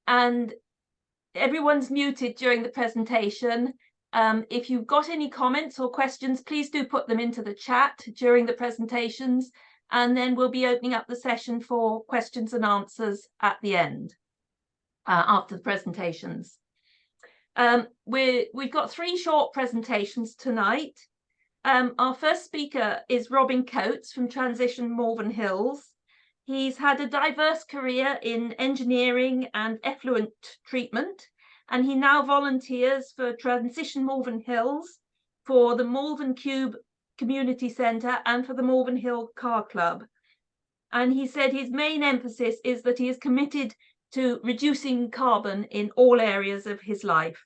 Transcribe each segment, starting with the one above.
And everyone's muted during the presentation. If you've got any comments or questions, please do put them into the chat during the presentations, and then we'll be opening up the session for questions and answers at the end, after the presentations. We've got 3 short presentations tonight. Our first speaker is Robin Coates from Transition Malvern Hills. He's had a diverse career in engineering and effluent treatment, and he now volunteers for Transition Malvern Hills, for the Malvern Cube Community Centre, and for the Malvern Hill Car Club. And he said his main emphasis is that he is committed to reducing carbon in all areas of his life.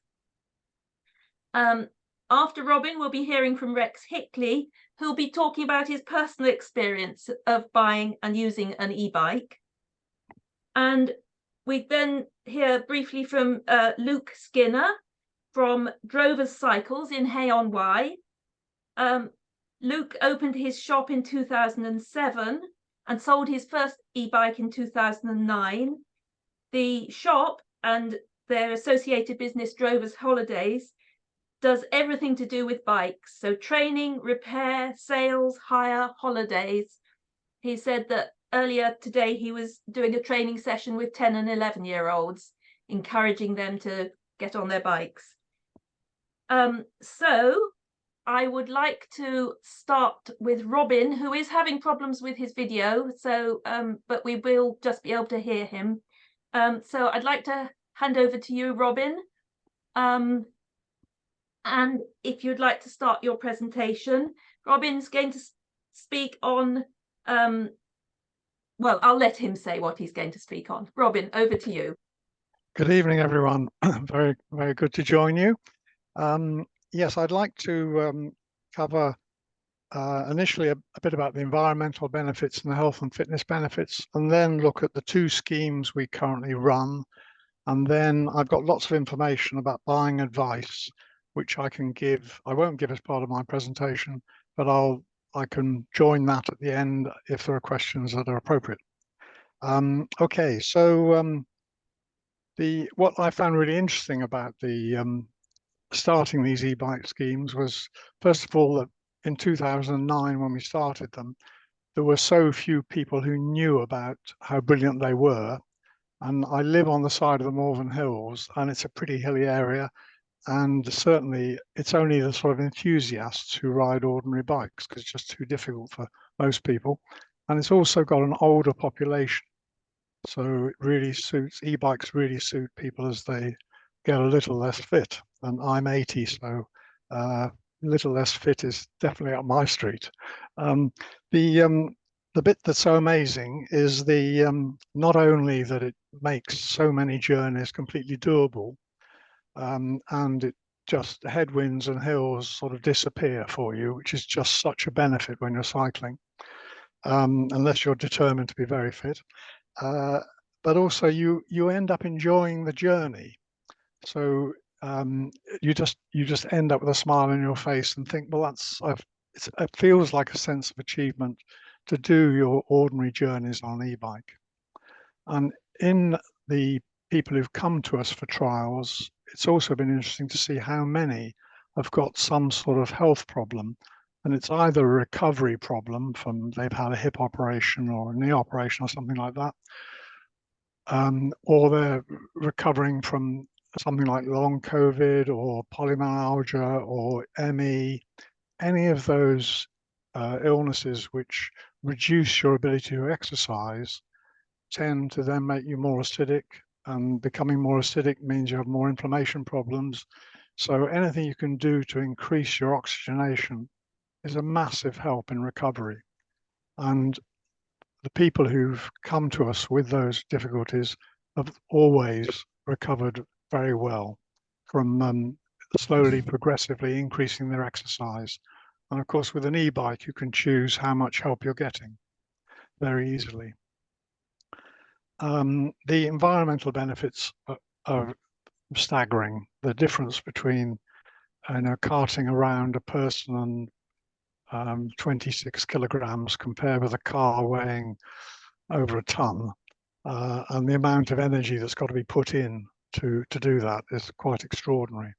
After Robin, we'll be hearing from Rex Hickley, who'll be talking about his personal experience of buying and using an e-bike. And we then hear briefly from Luke Skinner from Drovers Cycles in Hay-on-Wye. Luke opened his shop in 2007 and sold his first e-bike in 2009. The shop and their associated business, Drovers Holidays, does everything to do with bikes. So training, repair, sales, hire, holidays. He said that earlier today he was doing a training session with 10 and 11-year-olds, encouraging them to get on their bikes. So I would like to start with Robin, who is having problems with his video, so but we will just be able to hear him. So I'd like to hand over to you, Robin. And if you'd like to start your presentation, Robin's going to speak on, well, I'll let him say what he's going to speak on. Robin, over to you. Good evening, everyone. Very, very good to join you. Yes, I'd like to cover initially a bit about the environmental benefits and the health and fitness benefits, and then look at the 2 schemes we currently run. And then I've got lots of information about buying advice, which I can give. I won't give as part of my presentation, but I can join that at the end if there are questions that are appropriate. Okay, so what I found really interesting about the starting these e-bike schemes was, first of all, that in 2009 when we started them, there were so few people who knew about how brilliant they were. And I live on the side of the Malvern Hills, and it's a pretty hilly area. And certainly it's only the sort of enthusiasts who ride ordinary bikes, because it's just too difficult for most people. And it's also got an older population. So it really suits, e-bikes really suit people as they get a little less fit. And I'm 80, so a little less fit is definitely up my street. The bit that's so amazing is not only that it makes so many journeys completely doable, and it just headwinds and hills sort of disappear for you, which is just such a benefit when you're cycling, unless you're determined to be very fit. But also you end up enjoying the journey. So you just end up with a smile on your face and think, well, it feels like a sense of achievement to do your ordinary journeys on an e-bike. And in the people who've come to us for trials, it's also been interesting to see how many have got some sort of health problem. And it's either a recovery problem from they've had a hip operation or a knee operation or something like that, or they're recovering from something like long COVID or polymyalgia or ME, any of those illnesses which reduce your ability to exercise tend to then make you more acidic, and becoming more acidic means you have more inflammation problems. So anything you can do to increase your oxygenation is a massive help in recovery. And the people who've come to us with those difficulties have always recovered very well from slowly, progressively increasing their exercise. And of course, with an e-bike, you can choose how much help you're getting very easily. The environmental benefits are staggering. The difference between carting around a person and 26 kilograms compared with a car weighing over a ton and the amount of energy that's got to be put in to do that is quite extraordinary.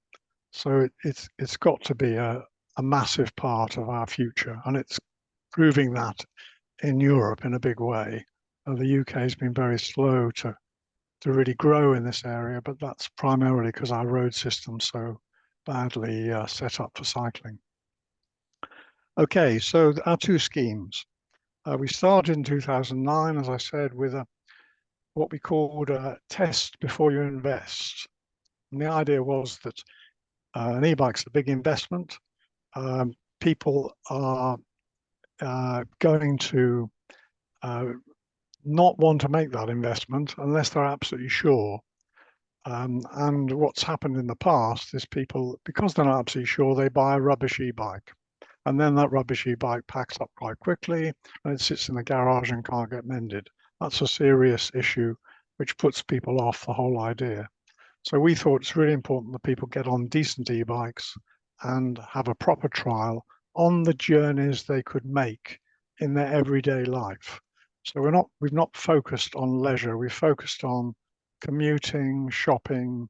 So it's got to be a massive part of our future, and it's proving that in Europe in a big way. The UK has been very slow to really grow in this area, but that's primarily because our road system's so badly set up for cycling. Okay, so our two schemes. We started in 2009, as I said, with what we called a test before you invest. And the idea was that an e-bike's a big investment. People are going to not want to make that investment unless they're absolutely sure. And what's happened in the past is people, because they're not absolutely sure, they buy a rubbish e-bike. And then that rubbish e-bike packs up quite quickly and it sits in the garage and can't get mended. That's a serious issue which puts people off the whole idea. So we thought it's really important that people get on decent e-bikes and have a proper trial on the journeys they could make in their everyday life. So we've not focused on leisure, we've focused on commuting, shopping,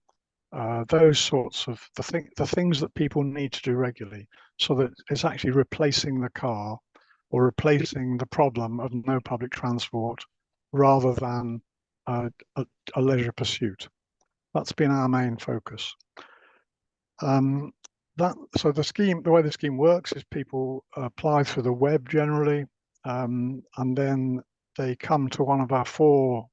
those sorts of the things that people need to do regularly, so that it's actually replacing the car or replacing the problem of no public transport rather than a leisure pursuit. That's been our main focus. So the way the scheme works is people apply through the web generally, and then they come to one of our 4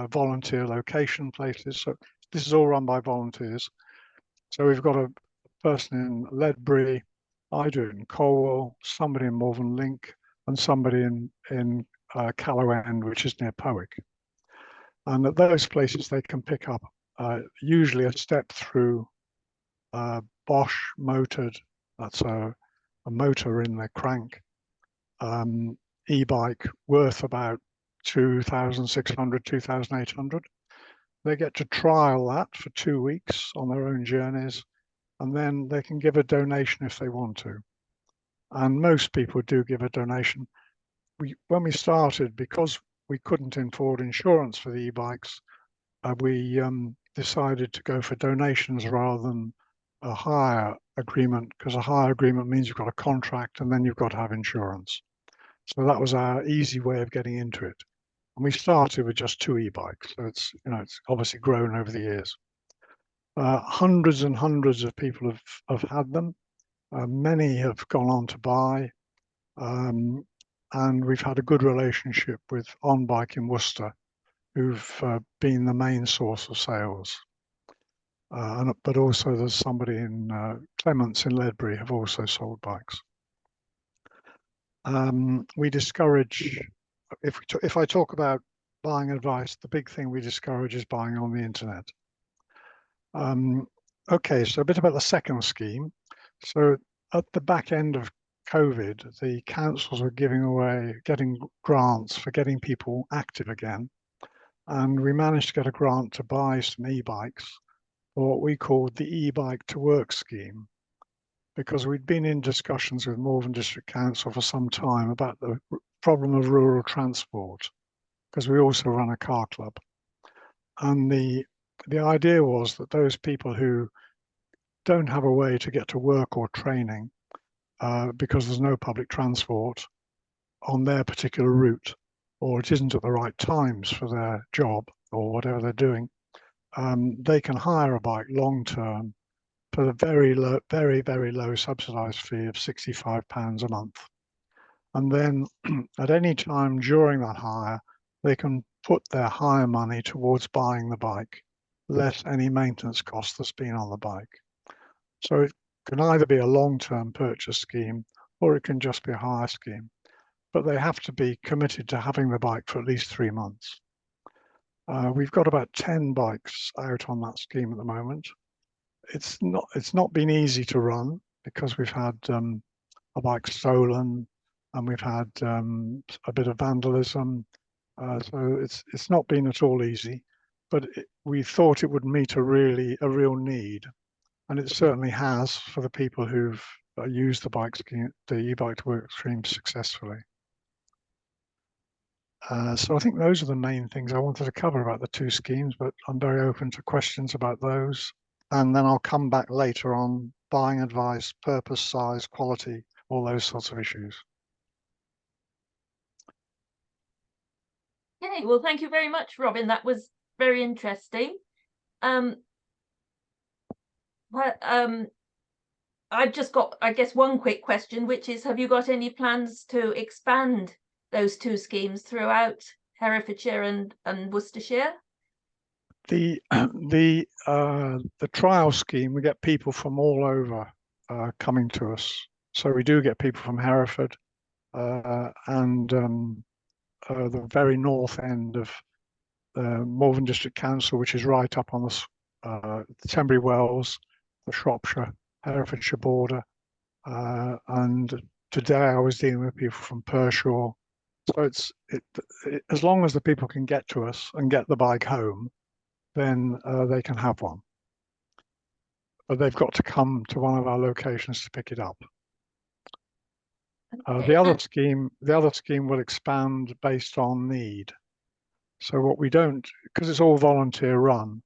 volunteer location places. So this is all run by volunteers. So we've got a person in Ledbury, I do it in Colwell, somebody in Malvern Link, and somebody in Callow End, which is near Powick. And at those places, they can pick up usually a step through Bosch motored, that's a motor in the crank, e-bike worth about 2,600, 2,800. They get to trial that for 2 weeks on their own journeys, and then they can give a donation if they want to. And most people do give a donation. When we started, because we couldn't afford insurance for the e-bikes, we decided to go for donations rather than a hire agreement, because a hire agreement means you've got a contract and then you've got to have insurance. So that was our easy way of getting into it. And we started with just 2 e-bikes. So it's obviously grown over the years. Hundreds and hundreds of people have had them. Many have gone on to buy. And we've had a good relationship with On-Bike in Worcester, who've been the main source of sales. But also there's somebody in Clements in Ledbury have also sold bikes. We discourage, if I talk about buying advice, the big thing we discourage is buying on the internet. Okay, so a bit about the second scheme. So at the back end of COVID, the councils were getting grants for getting people active again. And we managed to get a grant to buy some e-bikes, or what we called the e-bike to work scheme, because we'd been in discussions with Malvern District Council for some time about the problem of rural transport, because we also run a car club. And the idea was that those people who don't have a way to get to work or training because there's no public transport on their particular route, or it isn't at the right times for their job or whatever they're doing, they can hire a bike long term for the very low subsidised fee of £65 a month. And then at any time during that hire, they can put their hire money towards buying the bike, less any maintenance cost that's been on the bike. So it can either be a long-term purchase scheme or it can just be a hire scheme, but they have to be committed to having the bike for at least 3 months. We've got about 10 bikes out on that scheme at the moment. It's not been easy to run because we've had a bike stolen and we've had a bit of vandalism. So it's not been at all easy, but we thought it would meet a real need, and it certainly has for the people who've used the e-bike to work scheme successfully. So I think those are the main things I wanted to cover about the two schemes, but I'm very open to questions about those. And then I'll come back later on buying advice, purpose, size, quality, all those sorts of issues. Okay, well, thank you very much, Robin. That was very interesting. But I've just got, I guess, one quick question, which is, have you got any plans to expand those two schemes throughout Herefordshire and Worcestershire? The trial scheme, we get people from all over coming to us. So we do get people from Hereford and the very north end of the Malvern District Council, which is right up on the Tenbury Wells, the Shropshire, Herefordshire border. And today I was dealing with people from Pershore. So as long as the people can get to us and get the bike home, then they can have one. But they've got to come to one of our locations to pick it up. Okay. The other scheme will expand based on need. So what we don't, because it's all volunteer run,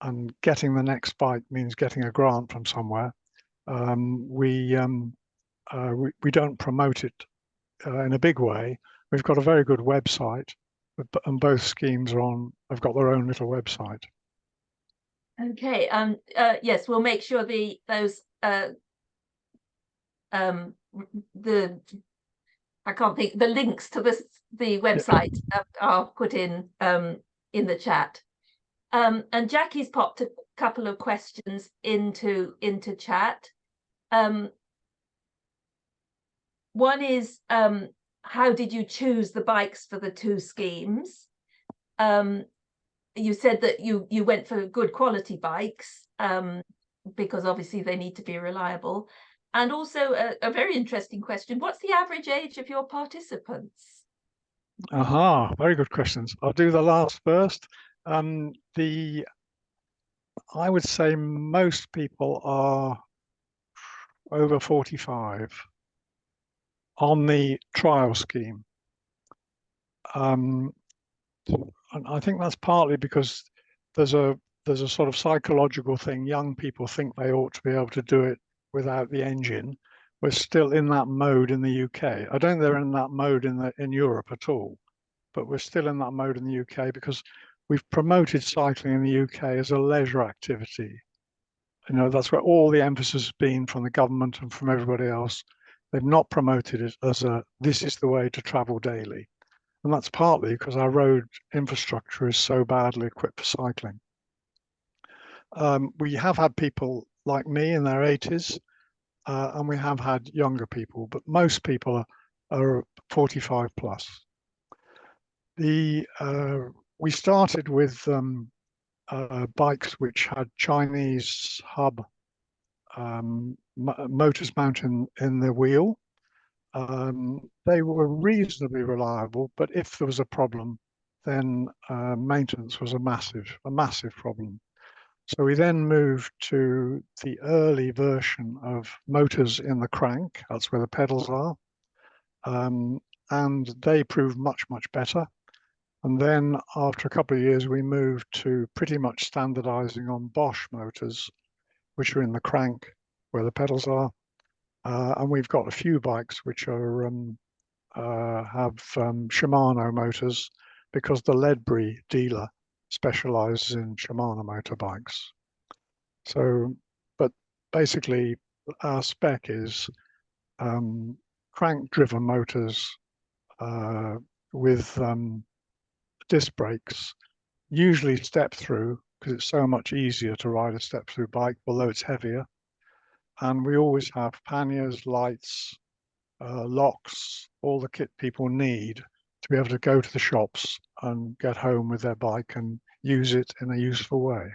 and getting the next bike means getting a grant from somewhere. We don't promote it in a big way. We've got a very good website, and both schemes have got their own little website. Okay. Yes, we'll make sure the I can't think, the links to the website are put in the chat. And Jackie's popped a couple of questions into chat. One is, how did you choose the bikes for the two schemes? You said that you went for good quality bikes, because obviously they need to be reliable. And also a very interesting question, what's the average age of your participants? Aha, very good questions. I'll do the last first. I would say most people are over 45 on the trial scheme. And I think that's partly because there's a sort of psychological thing. Young people think they ought to be able to do it without the engine. We're still in that mode in the UK. I don't think they're in that mode in Europe at all, but we're still in that mode in the UK because we've promoted cycling in the UK as a leisure activity. You know, that's where all the emphasis has been from the government and from everybody else. They've not promoted it as this is the way to travel daily. And that's partly because our road infrastructure is so badly equipped for cycling. We have had people like me in their 80s, and we have had younger people, but most people are 45 plus. We started with bikes which had Chinese hub motors mounted in the wheel. They were reasonably reliable, but if there was a problem, then maintenance was a massive problem. So we then moved to the early version of motors in the crank. That's where the pedals are. And they proved much better. And then after a couple of years, we moved to pretty much standardizing on Bosch motors, which are in the crank where the pedals are. And we've got a few bikes which are have Shimano motors because the Ledbury dealer specializes in Shimano motorbikes. So, but basically our spec is crank-driven motors with disc brakes, usually step through because it's so much easier to ride a step through bike, although it's heavier. And we always have panniers, lights, locks, all the kit people need to be able to go to the shops and get home with their bike and use it in a useful way.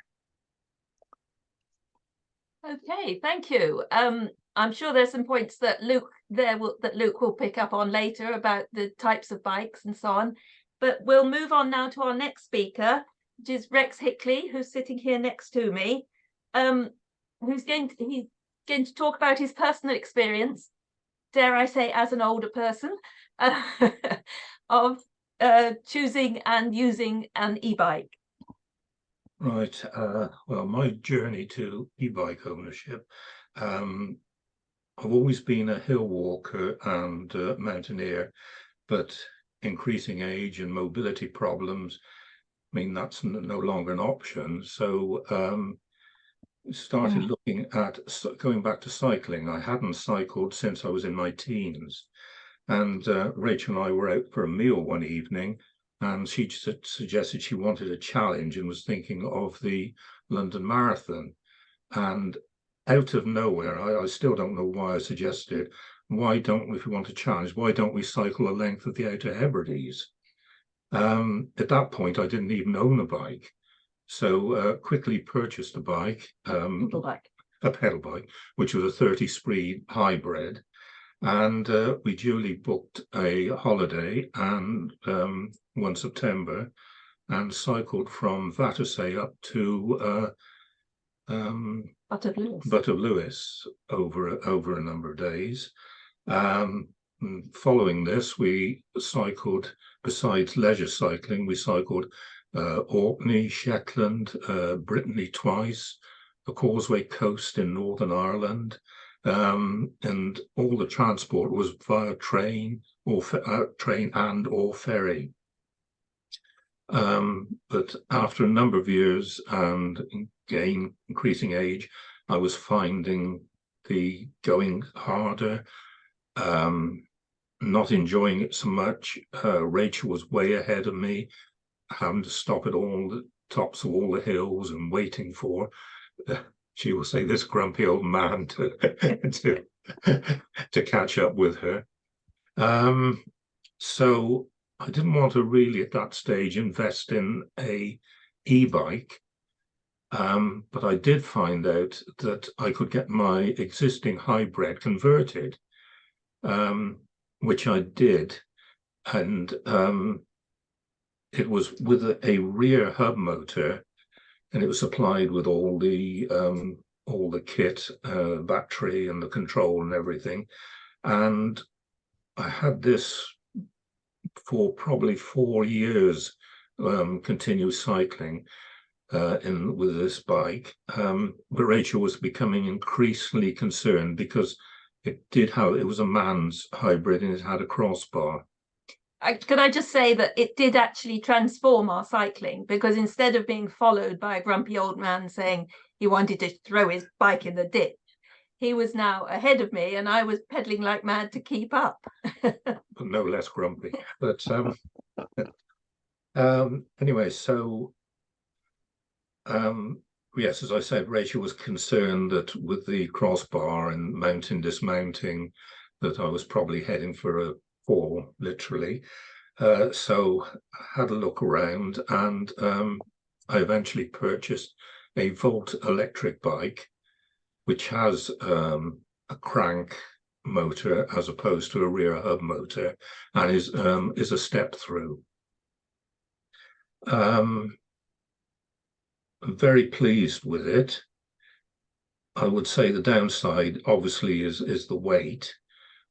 Okay, thank you. I'm sure there's some points that Luke will pick up on later about the types of bikes and so on. But we'll move on now to our next speaker, which is Rex Hickley, who's sitting here next to me. He's going to talk about his personal experience, dare I say, as an older person, of choosing and using an e-bike? Right. Well, my journey to e-bike ownership, I've always been a hill walker and mountaineer, but increasing age and mobility problems mean that's no longer an option. So started looking at going back to cycling. I hadn't cycled since I was in my teens. And Rachel and I were out for a meal one evening, and she suggested she wanted a challenge and was thinking of the London Marathon. And out of nowhere, I still don't know why I suggested, why don't we, if we want a challenge, why don't we cycle the length of the Outer Hebrides? At that point, I didn't even own a bike. So quickly purchased a bike, a pedal bike, which was a 30 speed hybrid. And we duly booked a holiday and 1 September and cycled from Battersea up to Butt of Lewis over a number of days. Following this, we cycled, besides leisure cycling, we cycled Orkney, Shetland, Brittany twice, the Causeway Coast in Northern Ireland, and all the transport was via train or ferry. But after a number of years and increasing age, I was finding the going harder, not enjoying it so much. Rachel was way ahead of me, having to stop at all the tops of all the hills and waiting for, she will say, this grumpy old man to catch up with her. So I didn't want to really at that stage invest in a e-bike, but I did find out that I could get my existing hybrid converted, which I did, and it was with a rear hub motor, and it was supplied with all the kit, battery and the control and everything. And I had this for probably 4 years, continuous cycling with this bike. But Rachel was becoming increasingly concerned because it was a man's hybrid and it had a crossbar. Could I just say that it did actually transform our cycling, because instead of being followed by a grumpy old man saying he wanted to throw his bike in the ditch, he was now ahead of me and I was pedaling like mad to keep up. But no less grumpy. But anyway, so yes, as I said, Rachel was concerned that with the crossbar and mounting, dismounting, that I was probably heading for a fall, literally. So I had a look around, and I eventually purchased a Volt electric bike, which has a crank motor as opposed to a rear hub motor, and is a step through. I'm very pleased with it. I would say the downside obviously is the weight.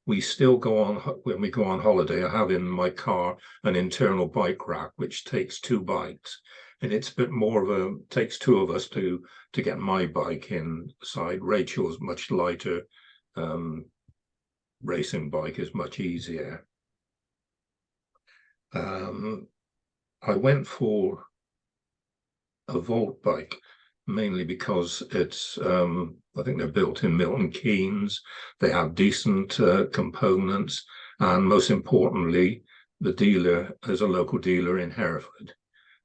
We still go on, when we go on holiday, I have in my car an internal bike rack, which takes 2 bikes. And it's a bit more of takes 2 of us to get my bike inside. Rachel's much lighter, racing bike is much easier. I went for a Volt bike, mainly because it's, I think they're built in Milton Keynes. They have decent components, and most importantly, the dealer is a local dealer in Hereford.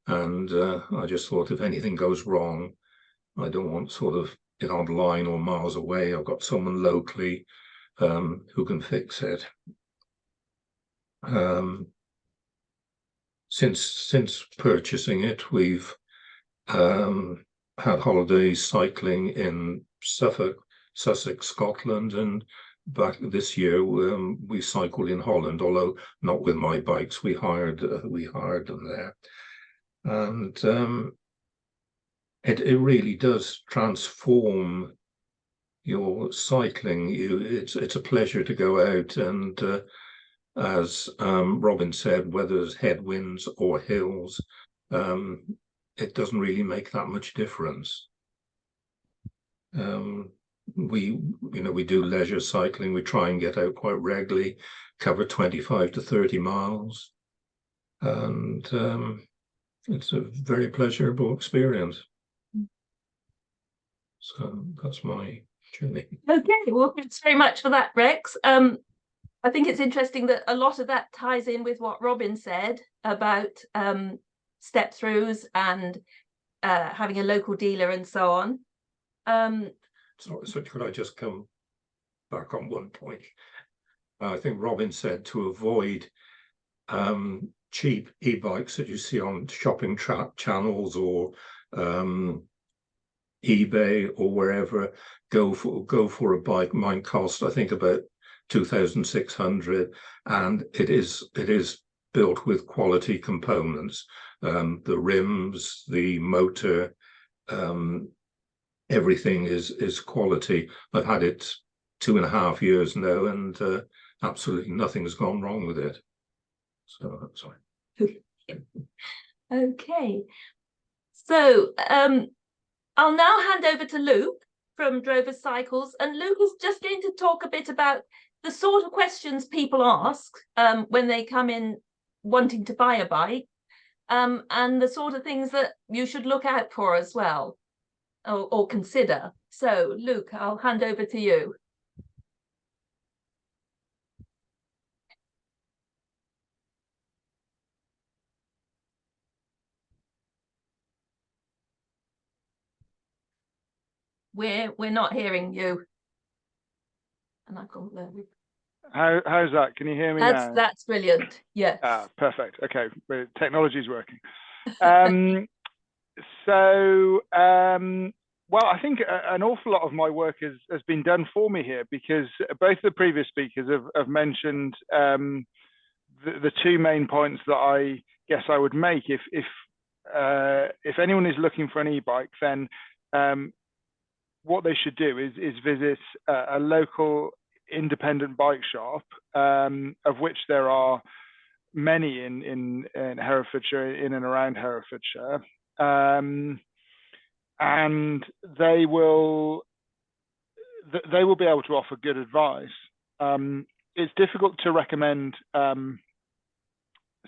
And I just thought, if anything goes wrong, I don't want sort of it online or miles away. I've got someone locally who can fix it. Since purchasing it, we've had holidays cycling in Sussex, Scotland, and back this year we cycled in Holland, although not with my bikes. We hired them there, and it really does transform your cycling. It's a pleasure to go out and as Robin said, whether it's headwinds or hills, it doesn't really make that much difference. We do leisure cycling. We try and get out quite regularly, cover 25 to 30 miles, and it's a very pleasurable experience. So that's my journey. Okay, well, thanks very much for that, Rex. I think it's interesting that a lot of that ties in with what Robin said about step-throughs and having a local dealer and so on. So could I just come back on one point? I think Robin said to avoid cheap e-bikes that you see on shopping channels or eBay or wherever. Go for a bike. Mine cost, I think, about 2,600, and it is built with quality components. The rims, the motor, everything is quality. I've had it 2.5 years now, and absolutely nothing's gone wrong with it. So sorry. Okay, so I'll now hand over to Luke from Drovers Cycles, and Luke is just going to talk a bit about the sort of questions people ask when they come in wanting to buy a bike, and the sort of things that you should look out for as well, or consider. So Luke, I'll hand over to you. We're not hearing you. And I've gone there. How's that? Can you hear me now? That's brilliant. Yes. Perfect. Okay, technology's working. Well, I think an awful lot of my work has been done for me here, because both the previous speakers have mentioned the two main points that I guess I would make. If anyone is looking for an e-bike, then what they should do is visit a local independent bike shop, of which there are many in Herefordshire, in and around Herefordshire, and they will be able to offer good advice. It's difficult to recommend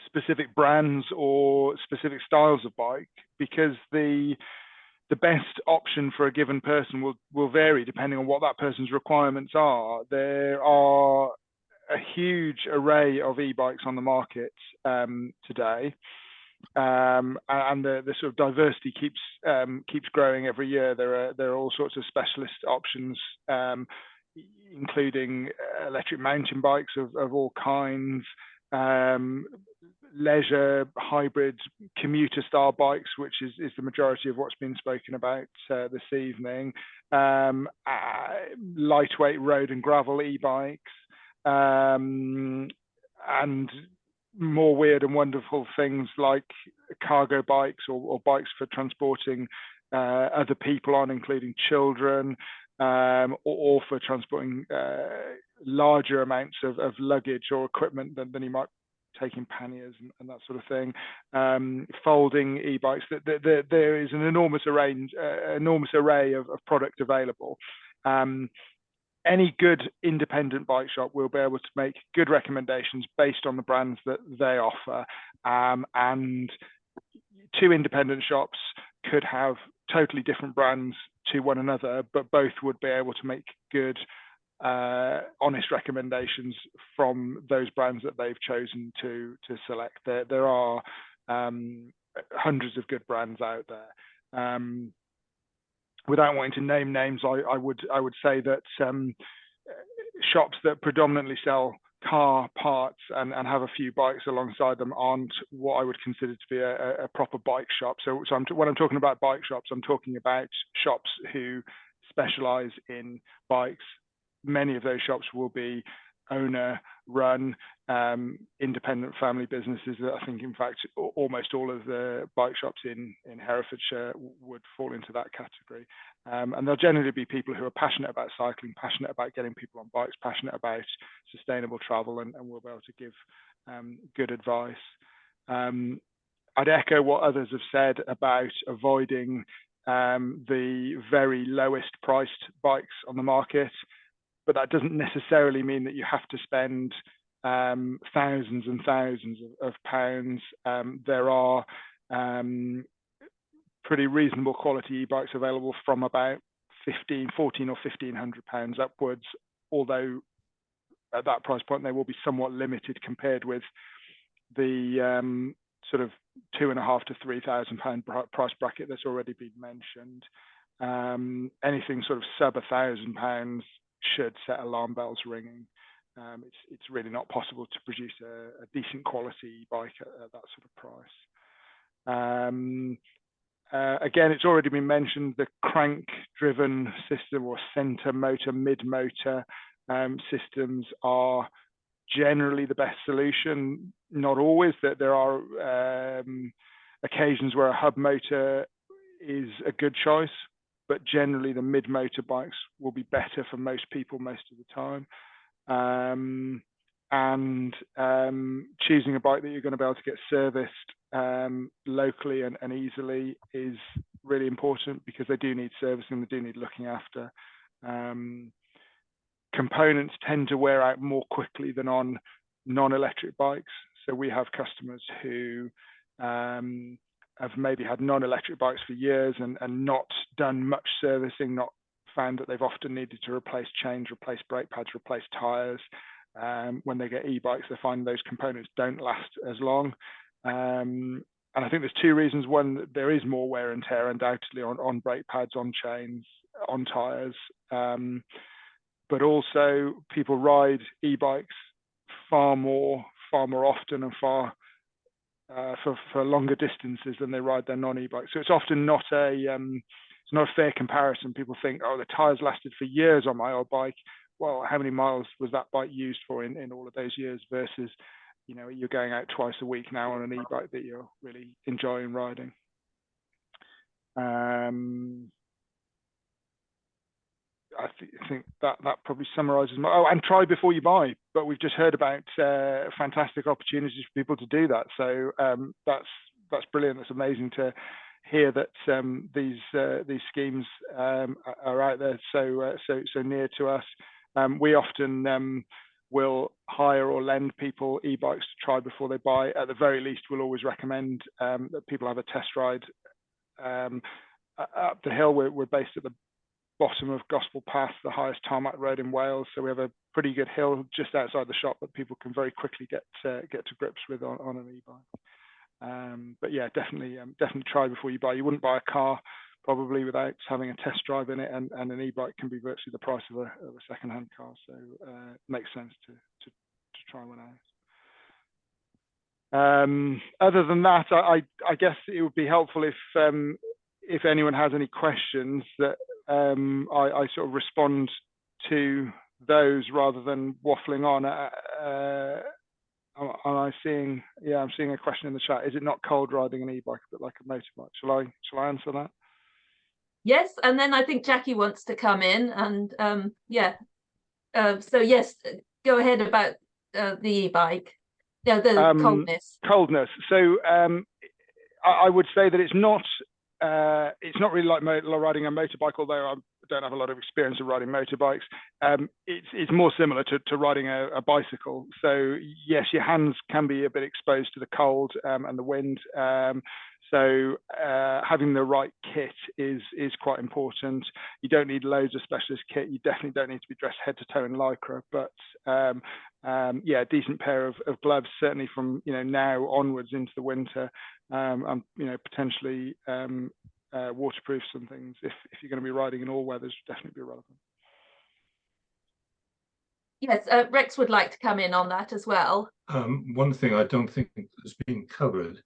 specific brands or specific styles of bike, because the best option for a given person will vary depending on what that person's requirements are. There are a huge array of e-bikes on the market today, and the sort of diversity keeps growing every year. There are all sorts of specialist options, including electric mountain bikes of all kinds, leisure, hybrid, commuter style bikes, which is the majority of what's been spoken about this evening, lightweight road and gravel e-bikes, and more weird and wonderful things like cargo bikes or bikes for transporting other people on, including children, or for transporting larger amounts of luggage or equipment than you might take in panniers and that sort of thing. Folding e-bikes. There is an enormous array of product available. Any good independent bike shop will be able to make good recommendations based on the brands that they offer, and two independent shops could have totally different brands to one another, but both would be able to make good, honest recommendations from those brands that they've chosen to select. There are hundreds of good brands out there. Without wanting to name names, I would say that shops that predominantly sell car parts and have a few bikes alongside them aren't what I would consider to be a proper bike shop. So when I'm talking about bike shops, I'm talking about shops who specialize in bikes. Many of those shops will be owner run independent family businesses that I think, in fact, almost all of the bike shops in Herefordshire would fall into that category. And there'll generally be people who are passionate about cycling, passionate about getting people on bikes, passionate about sustainable travel, and will be able to give good advice. I'd echo what others have said about avoiding the very lowest priced bikes on the market, but that doesn't necessarily mean that you have to spend thousands and thousands of pounds. There are pretty reasonable quality e-bikes available from about 14 or 1,500 pounds upwards, although at that price point they will be somewhat limited compared with the sort of £2,500 to £3,000 price bracket that's already been mentioned. Anything sort of sub £1,000 should set alarm bells ringing. It's really not possible to produce a decent quality bike at that sort of price. Again, it's already been mentioned, the crank-driven system or centre motor, mid-motor systems are generally the best solution. Not always, that there are occasions where a hub motor is a good choice, but generally the mid-motor bikes will be better for most people most of the time. Choosing a bike that you're going to be able to get serviced locally and easily is really important, because they do need servicing, they do need looking after. Components tend to wear out more quickly than on non-electric bikes. So we have customers who have maybe had non-electric bikes for years and not done much servicing, not found that they've often needed to replace chains, replace brake pads, replace tyres. When they get e-bikes, they find those components don't last as long. And I think there's two reasons. One, there is more wear and tear undoubtedly on brake pads, on chains, on tyres. But also people ride e-bikes far more often and for longer distances than they ride their non-e-bikes. So it's often not it's not a fair comparison. People think, oh, the tyres lasted for years on my old bike. Well, how many miles was that bike used for in all of those years versus, you know, you're going out twice a week now on an e-bike that you're really enjoying riding. I think that probably summarises my. Oh, and try before you buy. But we've just heard about fantastic opportunities for people to do that. So that's brilliant. It's amazing to hear that these schemes are out there so near to us. We often will hire or lend people e-bikes to try before they buy. At the very least, we'll always recommend that people have a test ride up the hill. We're based at the bottom of Gospel Path, the highest tarmac road in Wales. So we have a pretty good hill just outside the shop that people can very quickly get to grips with on an e-bike. But yeah, definitely try before you buy. You wouldn't buy a car probably without having a test drive in it, and an e-bike can be virtually the price of a second-hand car. So it makes sense to try one out. Other than that, I guess it would be helpful if anyone has any questions that I sort of respond to those rather than waffling on. I'm seeing a question in the chat. Is it not cold riding an e-bike a bit like a motorbike? Shall I answer that? Yes, and then I think Jackie wants to come in, and so yes, go ahead about the e-bike. Yeah, the coldness. Coldness. So I would say that it's not really like riding a motorbike, although I don't have a lot of experience of riding motorbikes. It's more similar to riding a bicycle. So yes, your hands can be a bit exposed to the cold and the wind. So having the right kit is quite important. You don't need loads of specialist kit. You definitely don't need to be dressed head to toe in Lycra, but a decent pair of gloves, certainly from now onwards into the winter, and potentially waterproofs and things. If you're going to be riding in all weathers, definitely be relevant. Yes, Rex would like to come in on that as well. One thing I don't think has been covered,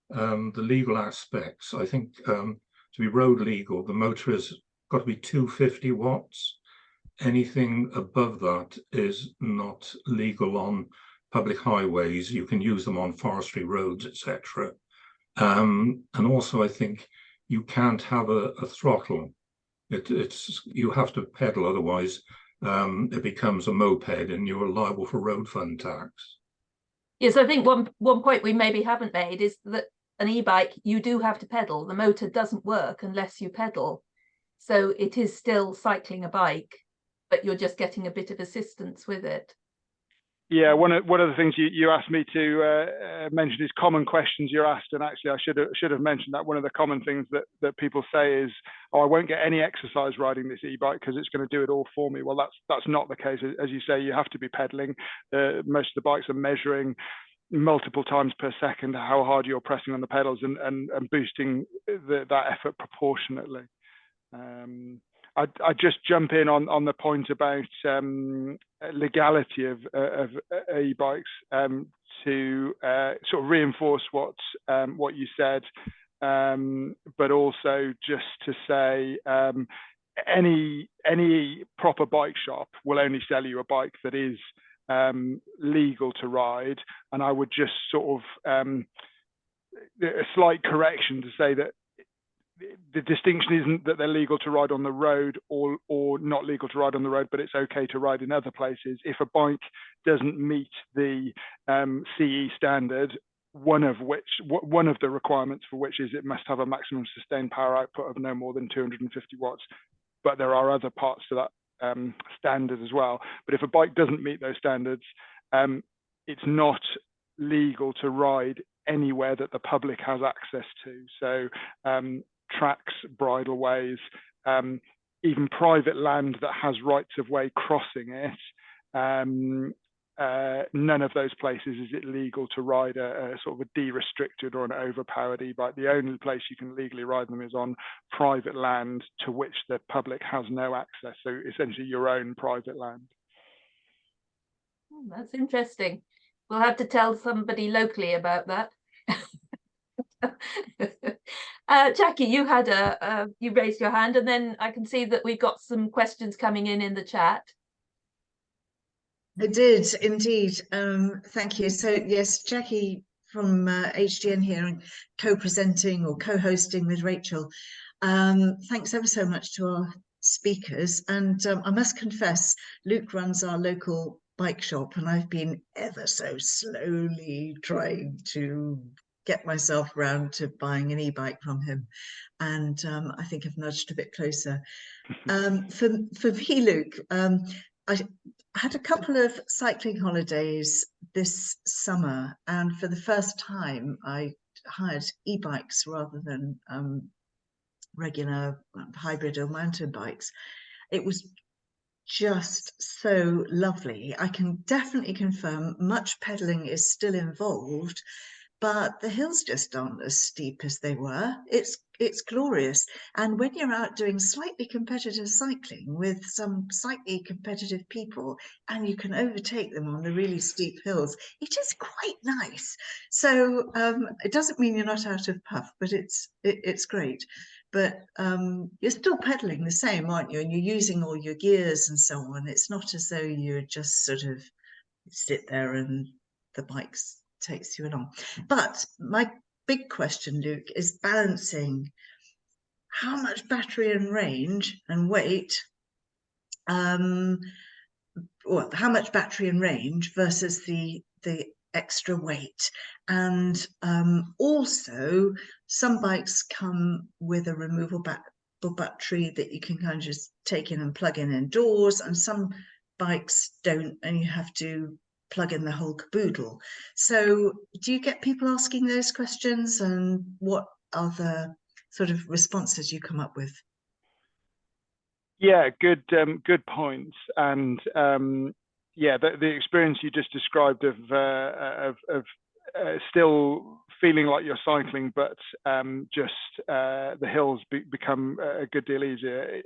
the legal aspects. I think to be road legal, the motor has got to be 250 watts. anything above that is not legal on public highways. You can use them on forestry roads, etc. And also, I think you can't have a throttle. It's you have to pedal, otherwise it becomes a moped and you're liable for road fund tax. Yes, I think one point we maybe haven't made is that an e-bike, you do have to pedal. The motor doesn't work unless you pedal. So it is still cycling a bike, but you're just getting a bit of assistance with it. Yeah, one of the things you asked me to mention is common questions you're asked, and actually I should have mentioned that one of the common things that people say is, "Oh, I won't get any exercise riding this e-bike because it's going to do it all for me." Well, that's not the case. As you say, you have to be pedaling. Most of the bikes are measuring multiple times per second how hard you're pressing on the pedals and boosting that effort proportionately. I just jump in on the point about legality of e-bikes to sort of reinforce what you said, but also just to say any proper bike shop will only sell you a bike that is legal to ride. And I would just sort of a slight correction to say that the distinction isn't that they're legal to ride on the road or not legal to ride on the road, but it's okay to ride in other places. If a bike doesn't meet the CE standard, one of the requirements for which is it must have a maximum sustained power output of no more than 250 watts. But there are other parts to that standard as well. But if a bike doesn't meet those standards, it's not legal to ride anywhere that the public has access to. So tracks, bridleways, even private land that has rights of way crossing it, none of those places is it legal to ride a sort of a de-restricted or an overpowered e-bike. The only place you can legally ride them is on private land to which the public has no access. So essentially your own private land. Oh, that's interesting. We'll have to tell somebody locally about that. Jackie, you had you raised your hand, and then I can see that we've got some questions coming in the chat. I did indeed. Thank you. So yes, Jackie from HGN here, and co-presenting or co-hosting with Rachel. Thanks ever so much to our speakers. And I must confess, Luke runs our local bike shop, and I've been ever so slowly trying to get myself round to buying an e-bike from him, and I think I've nudged a bit closer. For me, Luke, I had a couple of cycling holidays this summer, and for the first time I hired e-bikes rather than regular hybrid or mountain bikes. It was just so lovely. I can definitely confirm much pedaling is still involved, but the hills just aren't as steep as they were. It's glorious. And when you're out doing slightly competitive cycling with some slightly competitive people and you can overtake them on the really steep hills, it is quite nice. So it doesn't mean you're not out of puff, but it's great. But you're still pedaling the same, aren't you? And you're using all your gears and so on. It's not as though you just sort of sit there and the bike's takes you along. But my big question, Luke, is balancing how much battery and range and weight, how much battery and range versus the extra weight. And also some bikes come with a removable battery that you can kind of just take in and plug in indoors, and some bikes don't, and you have to plug in the whole caboodle. So do you get people asking those questions, and what are the sort of responses you come up with? Yeah, good points. And yeah, the experience you just described of still feeling like you're cycling, but just the hills become a good deal easier.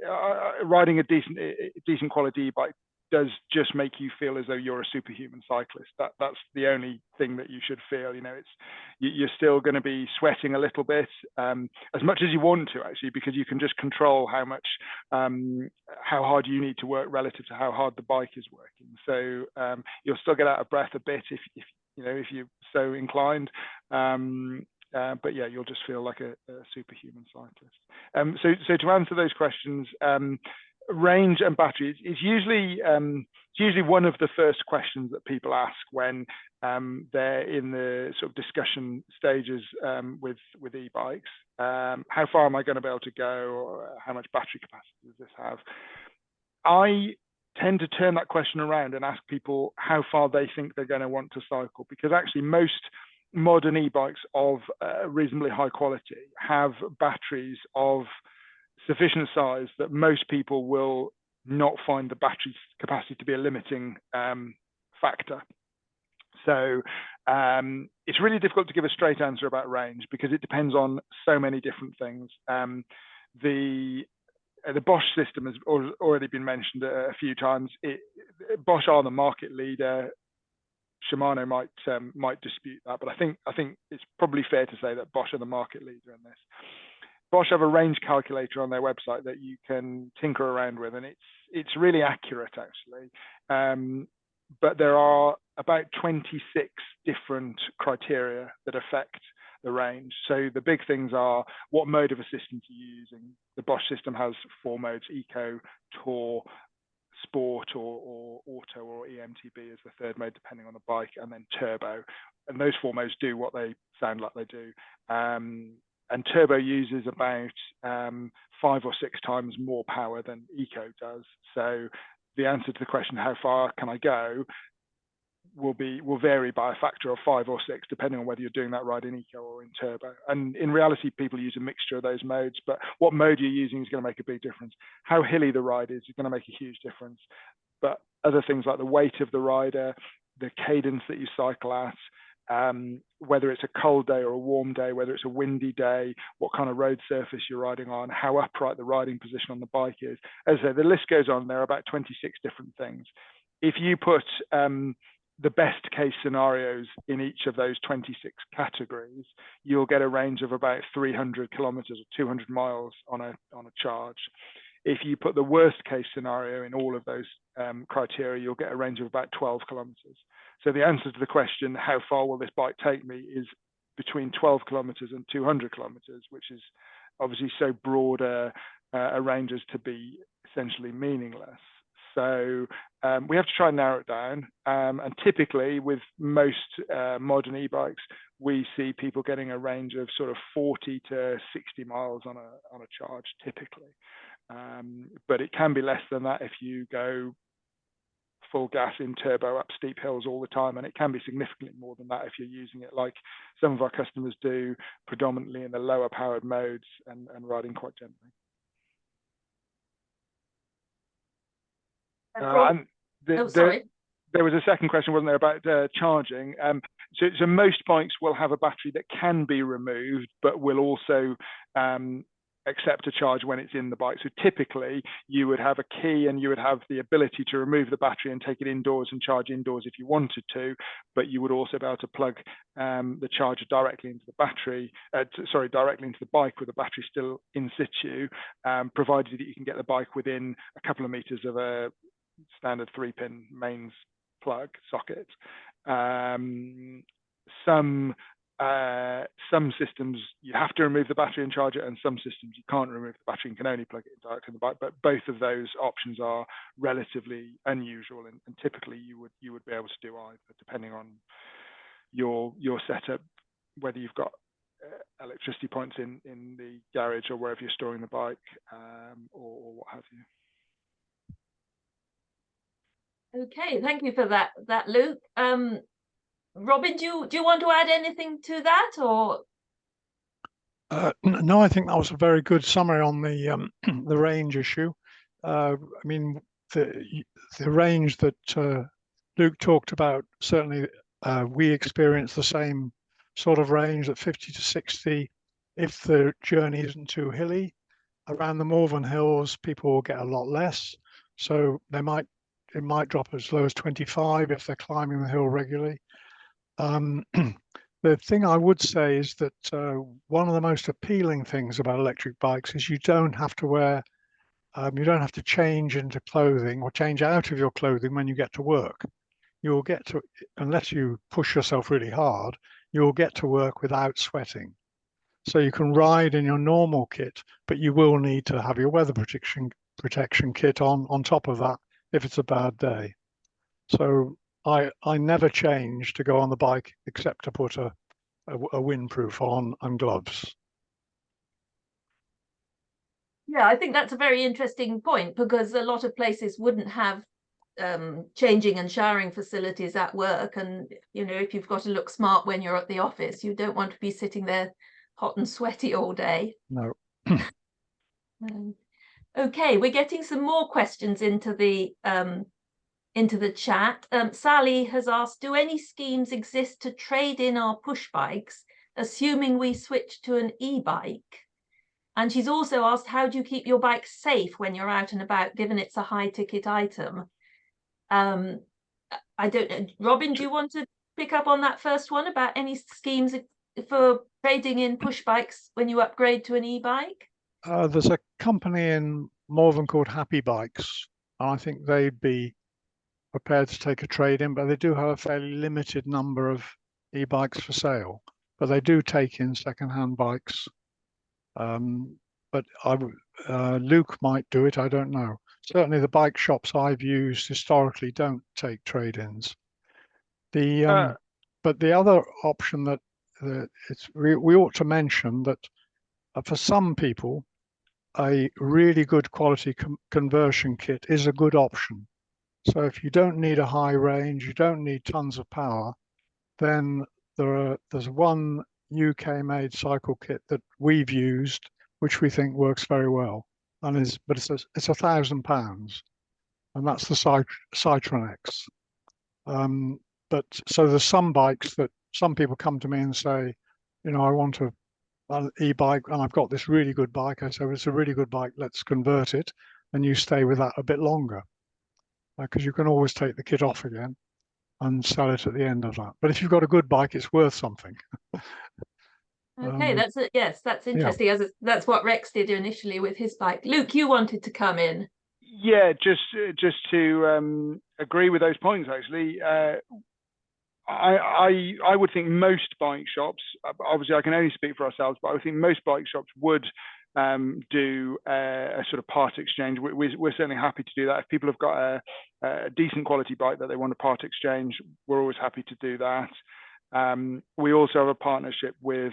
Riding a decent quality e-bike does just make you feel as though you're a superhuman cyclist. That's the only thing that you should feel. You know, you're still going to be sweating a little bit, as much as you want to actually, because you can just control how much, how hard you need to work relative to how hard the bike is working. So you'll still get out of breath a bit if you know, if you're so inclined. But yeah, you'll just feel like a superhuman cyclist. So to answer those questions, range and batteries is usually one of the first questions that people ask when they're in the sort of discussion stages with e-bikes. How far am I going to be able to go, or how much battery capacity does this have? I tend to turn that question around and ask people how far they think they're going to want to cycle, because actually most modern e-bikes of reasonably high quality have batteries of sufficient size that most people will not find the battery capacity to be a limiting factor. So it's really difficult to give a straight answer about range because it depends on so many different things. The Bosch system has already been mentioned a few times. Bosch are the market leader. Shimano might dispute that, but I think it's probably fair to say that Bosch are the market leader in this. Bosch have a range calculator on their website that you can tinker around with, and it's really accurate actually. But there are about 26 different criteria that affect the range. So the big things are what mode of assistance you're using. The Bosch system has 4 modes: Eco, Tour, Sport, or Auto, or EMTB as the third mode depending on the bike, and then Turbo. And those 4 modes do what they sound like they do. And Turbo uses about 5 or 6 times more power than Eco does. So the answer to the question, how far can I go, will vary by a factor of 5 or 6, depending on whether you're doing that ride in Eco or in Turbo. And in reality, people use a mixture of those modes, but what mode you're using is going to make a big difference. How hilly the ride is going to make a huge difference. But other things like the weight of the rider, the cadence that you cycle at, whether it's a cold day or a warm day, whether it's a windy day, what kind of road surface you're riding on, how upright the riding position on the bike is. As I say, the list goes on. There are about 26 different things. If you put the best case scenarios in each of those 26 categories, you'll get a range of about 300 kilometers or 200 miles on a charge. If you put the worst case scenario in all of those criteria, you'll get a range of about 12 kilometers. So the answer to the question, how far will this bike take me, is between 12 kilometers and 200 kilometers, which is obviously so broad a range as to be essentially meaningless. So we have to try and narrow it down. And typically with most modern e-bikes, we see people getting a range of sort of 40 to 60 miles on a charge typically. But it can be less than that if you go full gas in turbo up steep hills all the time, and it can be significantly more than that if you're using it like some of our customers do, predominantly in the lower powered modes and riding quite gently. There was a second question, wasn't there, about charging? So most bikes will have a battery that can be removed, but will also accept a charge when it's in the bike. So typically you would have a key and you would have the ability to remove the battery and take it indoors and charge indoors if you wanted to, but you would also be able to plug the charger directly into the battery, directly into the bike with the battery still in situ, provided that you can get the bike within a couple of meters of a standard 3-pin mains plug socket. Some systems you have to remove the battery and charge it, and some systems you can't remove the battery and can only plug it directly in the bike. But both of those options are relatively unusual, and typically you would be able to do either, depending on your setup, whether you've got electricity points in the garage or wherever you're storing the bike, or what have you. Okay, thank you for that, Luke. Robin, do you want to add anything to that, or? No, I think that was a very good summary on the the range issue. I mean, the range that Luke talked about, certainly we experience the same sort of range at 50 to 60 if the journey isn't too hilly. Around the Malvern Hills, people will get a lot less, so they might it might drop as low as 25 if they're climbing the hill regularly. The thing I would say is that one of the most appealing things about electric bikes is you don't have to wear, you don't have to change into clothing or change out of your clothing when you get to work. You'll get to, unless you push yourself really hard, you'll get to work without sweating. So you can ride in your normal kit, but you will need to have your weather protection kit on top of that if it's a bad day. So I never change to go on the bike except to put a windproof on and gloves. Yeah, I think that's a very interesting point, because a lot of places wouldn't have changing and showering facilities at work, and you know, if you've got to look smart when you're at the office, you don't want to be sitting there hot and sweaty all day. No. Okay, we're getting some more questions into the chat. Sally has asked, do any schemes exist to trade in our push bikes, assuming we switch to an e-bike? And she's also asked, how do you keep your bike safe when you're out and about, given it's a high ticket item? I don't know, Robin, do you want to pick up on that first one about any schemes for trading in push bikes when you upgrade to an e-bike? There's a company in Malvern called Happy Bikes, and I think they'd be prepared to take a trade in, but they do have a fairly limited number of e-bikes for sale, but they do take in second-hand bikes. But Luke might do it, I don't know. Certainly the bike shops I've used historically don't take trade-ins. But the other option that we ought to mention that for some people, a really good quality conversion kit is a good option. So if you don't need a high range, you don't need tons of power, then there's one UK-made cycle kit that we've used, which we think works very well, and it's £1,000, and that's the Citroen X. But so there's some bikes that some people come to me and say, you know, I want an e-bike and I've got this really good bike. I say, well, it's a really good bike, let's convert it, and you stay with that a bit longer, because you can always take the kit off again and sell it at the end of that. But if you've got a good bike, it's worth something. Okay, that's interesting. Yeah. That's what Rex did initially with his bike. Luke, you wanted to come in. Yeah, just to agree with those points, actually. I would think most bike shops, obviously I can only speak for ourselves, but I would think most bike shops would do a sort of part exchange. We're certainly happy to do that. If people have got a decent quality bike that they want to part exchange, we're always happy to do that. We also have a partnership with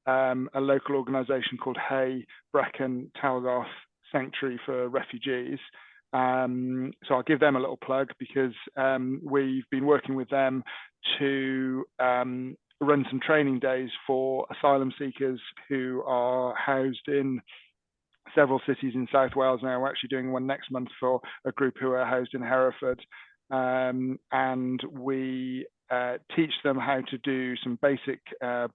a local organisation called Hay, Brecon, Talgoth Sanctuary for Refugees. So I'll give them a little plug, because we've been working with them to run some training days for asylum seekers who are housed in several cities in South Wales now. We're actually doing one next month for a group who are housed in Hereford, and we teach them how to do some basic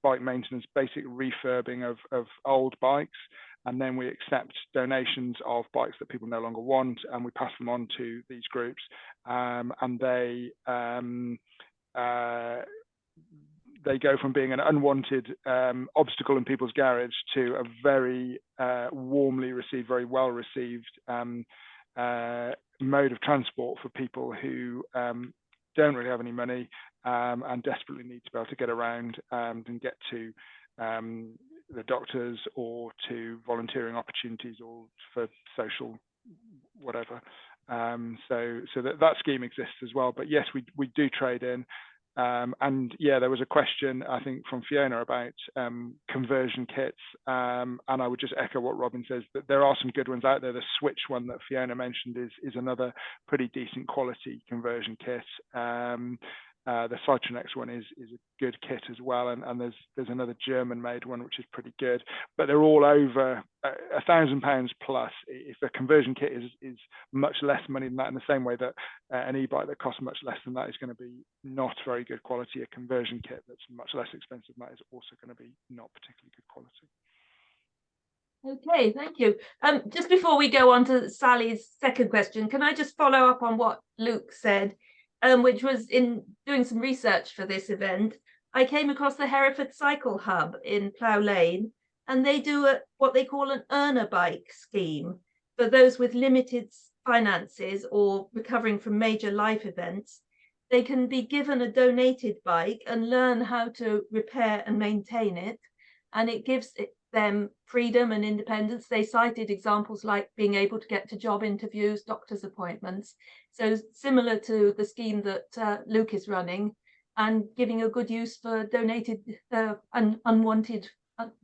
bike maintenance, basic refurbing of old bikes, and then we accept donations of bikes that people no longer want, and we pass them on to these groups, and they go from being an unwanted obstacle in people's garage to a very warmly received, very well received mode of transport for people who don't really have any money and desperately need to be able to get around and get to the doctors or to volunteering opportunities or for social whatever. So that scheme exists as well. But yes, we do trade in. And yeah, there was a question, I think, from Fiona about conversion kits. And I would just echo what Robin says, that there are some good ones out there. The Switch one that Fiona mentioned is another pretty decent quality conversion kit. The Citroen X one is a good kit as well, and there's another German-made one which is pretty good. But they're all over £1,000 plus. If a conversion kit is much less money than that, in the same way that an e-bike that costs much less than that is going to be not very good quality, a conversion kit that's much less expensive than that is also going to be not particularly good quality. Okay, thank you. Just before we go on to Sally's second question, can I just follow up on what Luke said, which was in doing some research for this event, I came across the Hereford Cycle Hub in Plough Lane, and they do what they call an earner bike scheme for those with limited finances or recovering from major life events. They can be given a donated bike and learn how to repair and maintain it, and it gives them freedom and independence. They cited examples like being able to get to job interviews, doctor's appointments. So similar to the scheme that Luke is running, and giving a good use for donated and unwanted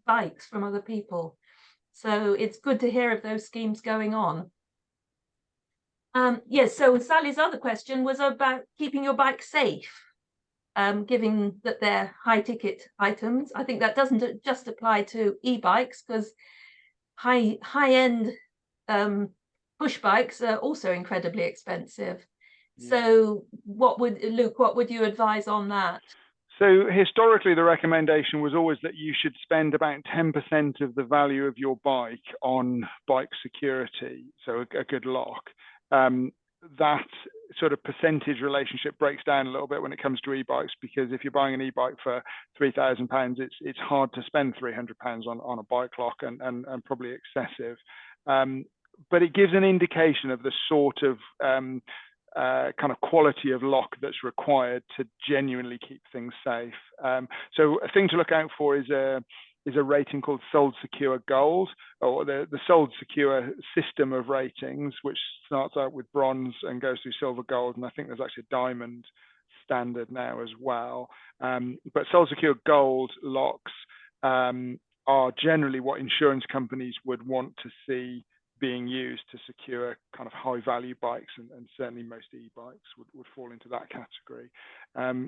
bikes from other people. So it's good to hear of those schemes going on. Yes, so Sally's other question was about keeping your bike safe. Given that they're high ticket items. I think that doesn't just apply to e-bikes, because high-end push bikes are also incredibly expensive. Yeah. So what would you advise on that? So historically, the recommendation was always that you should spend about 10% of the value of your bike on bike security, so a good lock. That sort of percentage relationship breaks down a little bit when it comes to e-bikes, because if you're buying an e-bike for £3,000, it's hard to spend £300 on a bike lock, and probably excessive. But it gives an indication of the sort of kind of quality of lock that's required to genuinely keep things safe. So a thing to look out for is a rating called Sold Secure Gold, or the Sold Secure system of ratings, which starts out with bronze and goes through silver, gold, and I think there's actually a diamond standard now as well. But Sold Secure Gold locks are generally what insurance companies would want to see being used to secure kind of high value bikes, and certainly most e-bikes would fall into that category.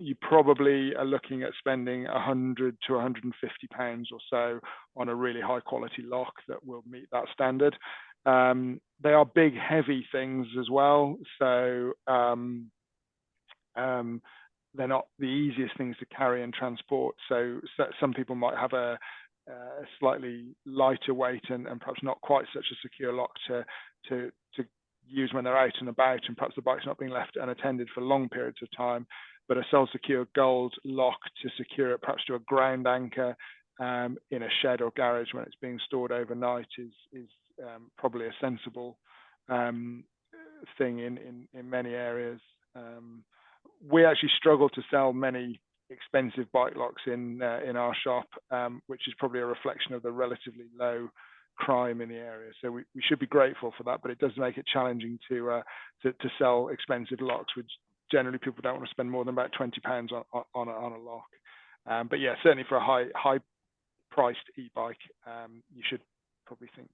You probably are looking at spending £100 to £150 or so on a really high quality lock that will meet that standard. They are big, heavy things as well, so they're not the easiest things to carry and transport. So some people might have a slightly lighter weight and perhaps not quite such a secure lock to use when they're out and about, and perhaps the bike's not being left unattended for long periods of time. But a Sold Secure Gold lock to secure it perhaps to a ground anchor in a shed or garage when it's being stored overnight is probably a sensible thing in many areas. We actually struggle to sell many expensive bike locks in our shop, which is probably a reflection of the relatively low crime in the area. So we should be grateful for that, but it does make it challenging to sell expensive locks, which generally people don't want to spend more than about £20 on a lock. But yeah, certainly for a high priced e-bike, you should probably think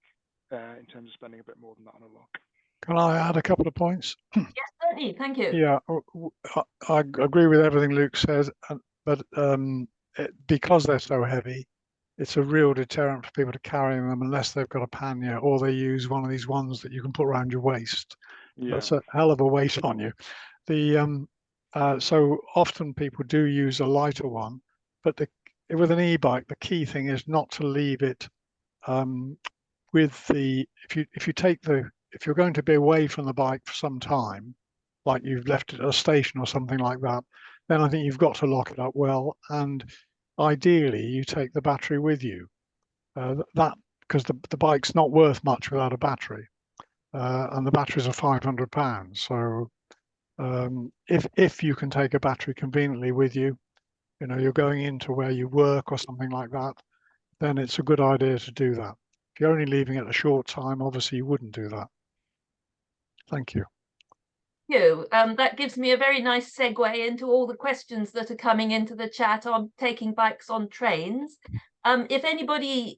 in terms of spending a bit more than that on a lock. Can I add a couple of points? Yes, certainly. Thank you. Yeah, I agree with everything Luke says, but because they're so heavy, it's a real deterrent for people to carrying them unless they've got a pannier or they use one of these ones that you can put around your waist. Yeah. That's a hell of a weight on you. So often people do use a lighter one, but with an e-bike, the key thing is not to leave it with the if you're going to be away from the bike for some time, like you've left it at a station or something like that, then I think you've got to lock it up well, and ideally you take the battery with you. Because the bike's not worth much without a battery, and the batteries are £500. So if you can take a battery conveniently with you, you're going into where you work or something like that, then it's a good idea to do that. If you're only leaving it a short time, obviously you wouldn't do that. Thank you. That gives me a very nice segue into all the questions that are coming into the chat on taking bikes on trains. If anybody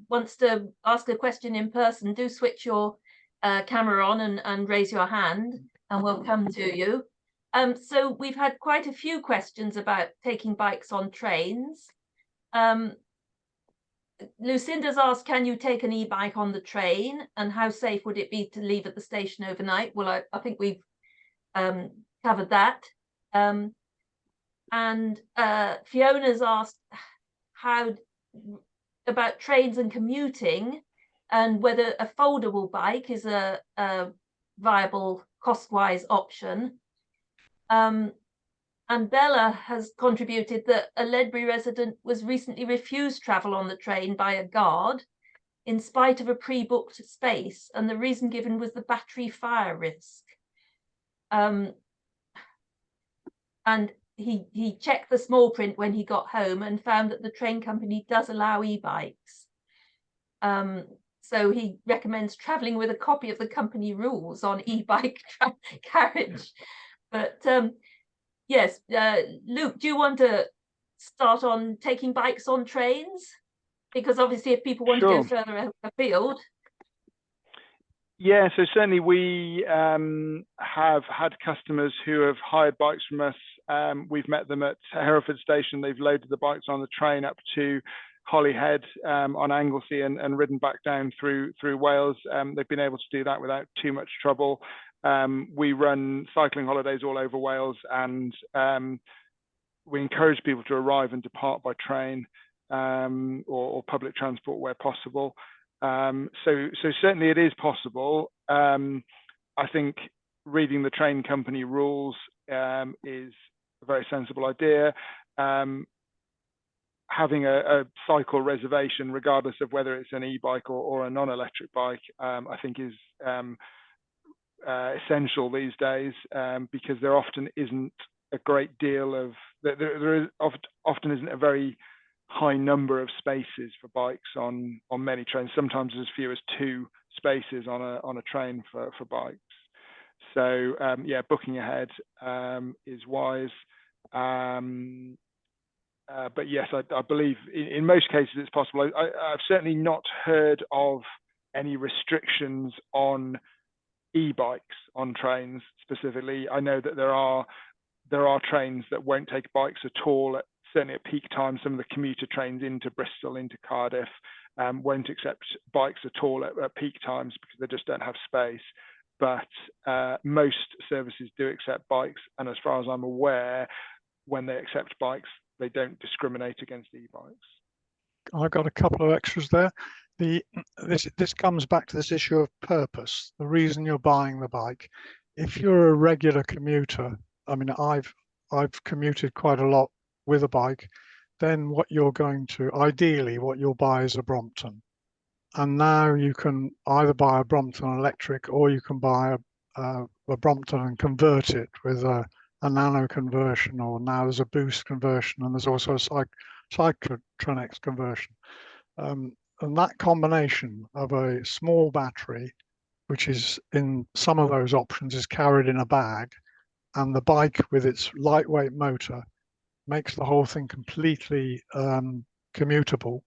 wants to ask a question in person, do switch your camera on and raise your hand, and we'll come to you. So we've had quite a few questions about taking bikes on trains. Lucinda's asked, can you take an e-bike on the train, and how safe would it be to leave at the station overnight? Well, I think we've covered that. And Fiona's asked how about trains and commuting, and whether a foldable bike is a viable cost-wise option. And Bella has contributed that a Ledbury resident was recently refused travel on the train by a guard in spite of a pre-booked space, and the reason given was the battery fire risk. And he checked the small print when he got home and found that the train company does allow e-bikes. So he recommends travelling with a copy of the company rules on e-bike carriage. But yes, Luke, do you want to start on taking bikes on trains? Because obviously if people want to go further afield. Yeah, so certainly we have had customers who have hired bikes from us. We've met them at Hereford Station. They've loaded the bikes on the train up to Holyhead on Anglesey and ridden back down through Wales. They've been able to do that without too much trouble. We run cycling holidays all over Wales, and we encourage people to arrive and depart by train or public transport where possible. So certainly it is possible. I think reading the train company rules is a very sensible idea. Having a cycle reservation, regardless of whether it's an e-bike or a non-electric bike, I think is essential these days, because there often isn't a great deal of, often isn't a very high number of spaces for bikes on many trains, sometimes as few as 2 spaces on a train for bikes. So yeah, booking ahead is wise. But yes, I believe in most cases it's possible. I've certainly not heard of any restrictions on e-bikes on trains specifically. I know that there are trains that won't take bikes at all. Certainly at peak times, some of the commuter trains into Bristol, into Cardiff, won't accept bikes at all at peak times because they just don't have space. But most services do accept bikes, and as far as I'm aware, when they accept bikes, they don't discriminate against e-bikes. I've got a couple of extras there. This comes back to this issue of purpose, the reason you're buying the bike. If you're a regular commuter, I mean, I've commuted quite a lot with a bike, then what you're going to, ideally what you'll buy is a Brompton. And now you can either buy a Brompton electric, or you can buy a Brompton and convert it with a nano conversion, or now there's a boost conversion, and there's also a Cyclotronics conversion. And that combination of a small battery, which is in some of those options, is carried in a bag, and the bike with its lightweight motor makes the whole thing completely commutable,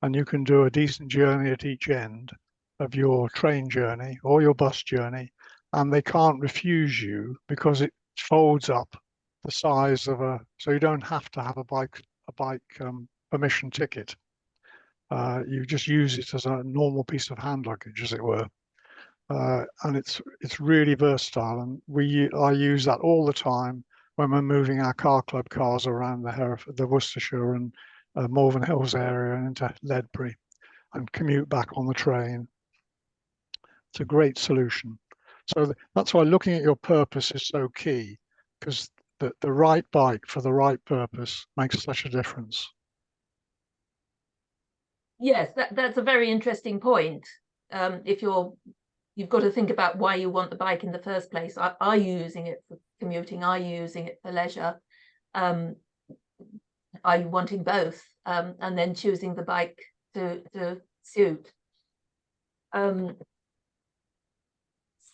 and you can do a decent journey at each end of your train journey or your bus journey, and they can't refuse you because it folds up the size of so you don't have to have a bike permission ticket. You just use it as a normal piece of hand luggage, as it were. And it's really versatile, and I use that all the time when we're moving our car club cars around the Worcestershire and Malvern Hills area and into Ledbury, and commute back on the train. It's a great solution. So that's why looking at your purpose is so key, because the right bike for the right purpose makes such a difference. Yes, that's a very interesting point. If you've got to think about why you want the bike in the first place. Are you using it for commuting? Are you using it for leisure? Are you wanting both? And then choosing the bike to suit.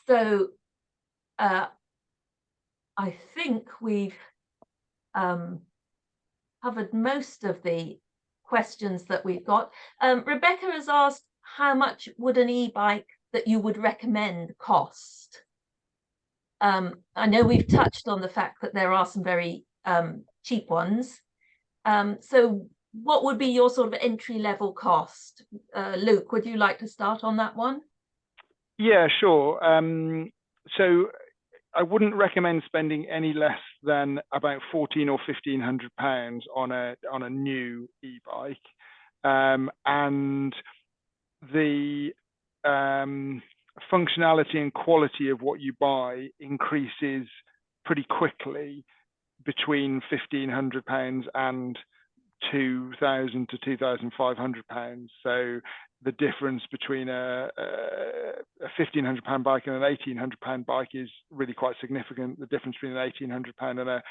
So I think we've covered most of the questions that we've got. Rebecca has asked, how much would an e-bike that you would recommend cost? I know we've touched on the fact that there are some very cheap ones. So what would be your sort of entry level cost? Luke, would you like to start on that one? Yeah, sure. So I wouldn't recommend spending any less than about £1,400 or £1,500 on a new e-bike. And the functionality and quality of what you buy increases pretty quickly between £1,500 and £2,000 to £2,500. So the difference between a £1,500 bike and an £1,800 bike is really quite significant. The difference between an £1,800 and a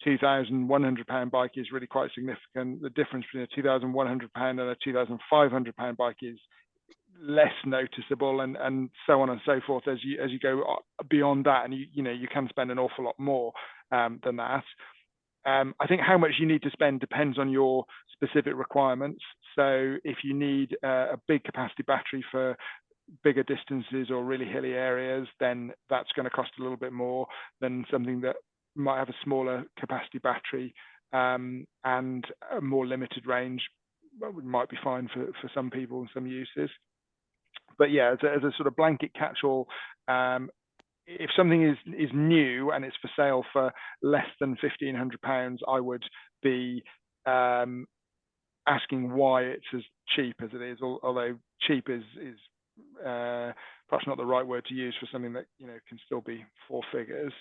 £2,100 bike is really quite significant. The difference between a £2,100 and a £2,500 bike is less noticeable, and so on and so forth as you go beyond that, and you can spend an awful lot more than that. I think how much you need to spend depends on your specific requirements. So if you need a big capacity battery for bigger distances or really hilly areas, then that's going to cost a little bit more than something that might have a smaller capacity battery and a more limited range. Might be fine for some people and some uses. But yeah, as a sort of blanket catch-all, if something is new and it's for sale for less than £1,500, I would be asking why it's as cheap as it is. Although cheap is perhaps not the right word to use for something that can still be four figures.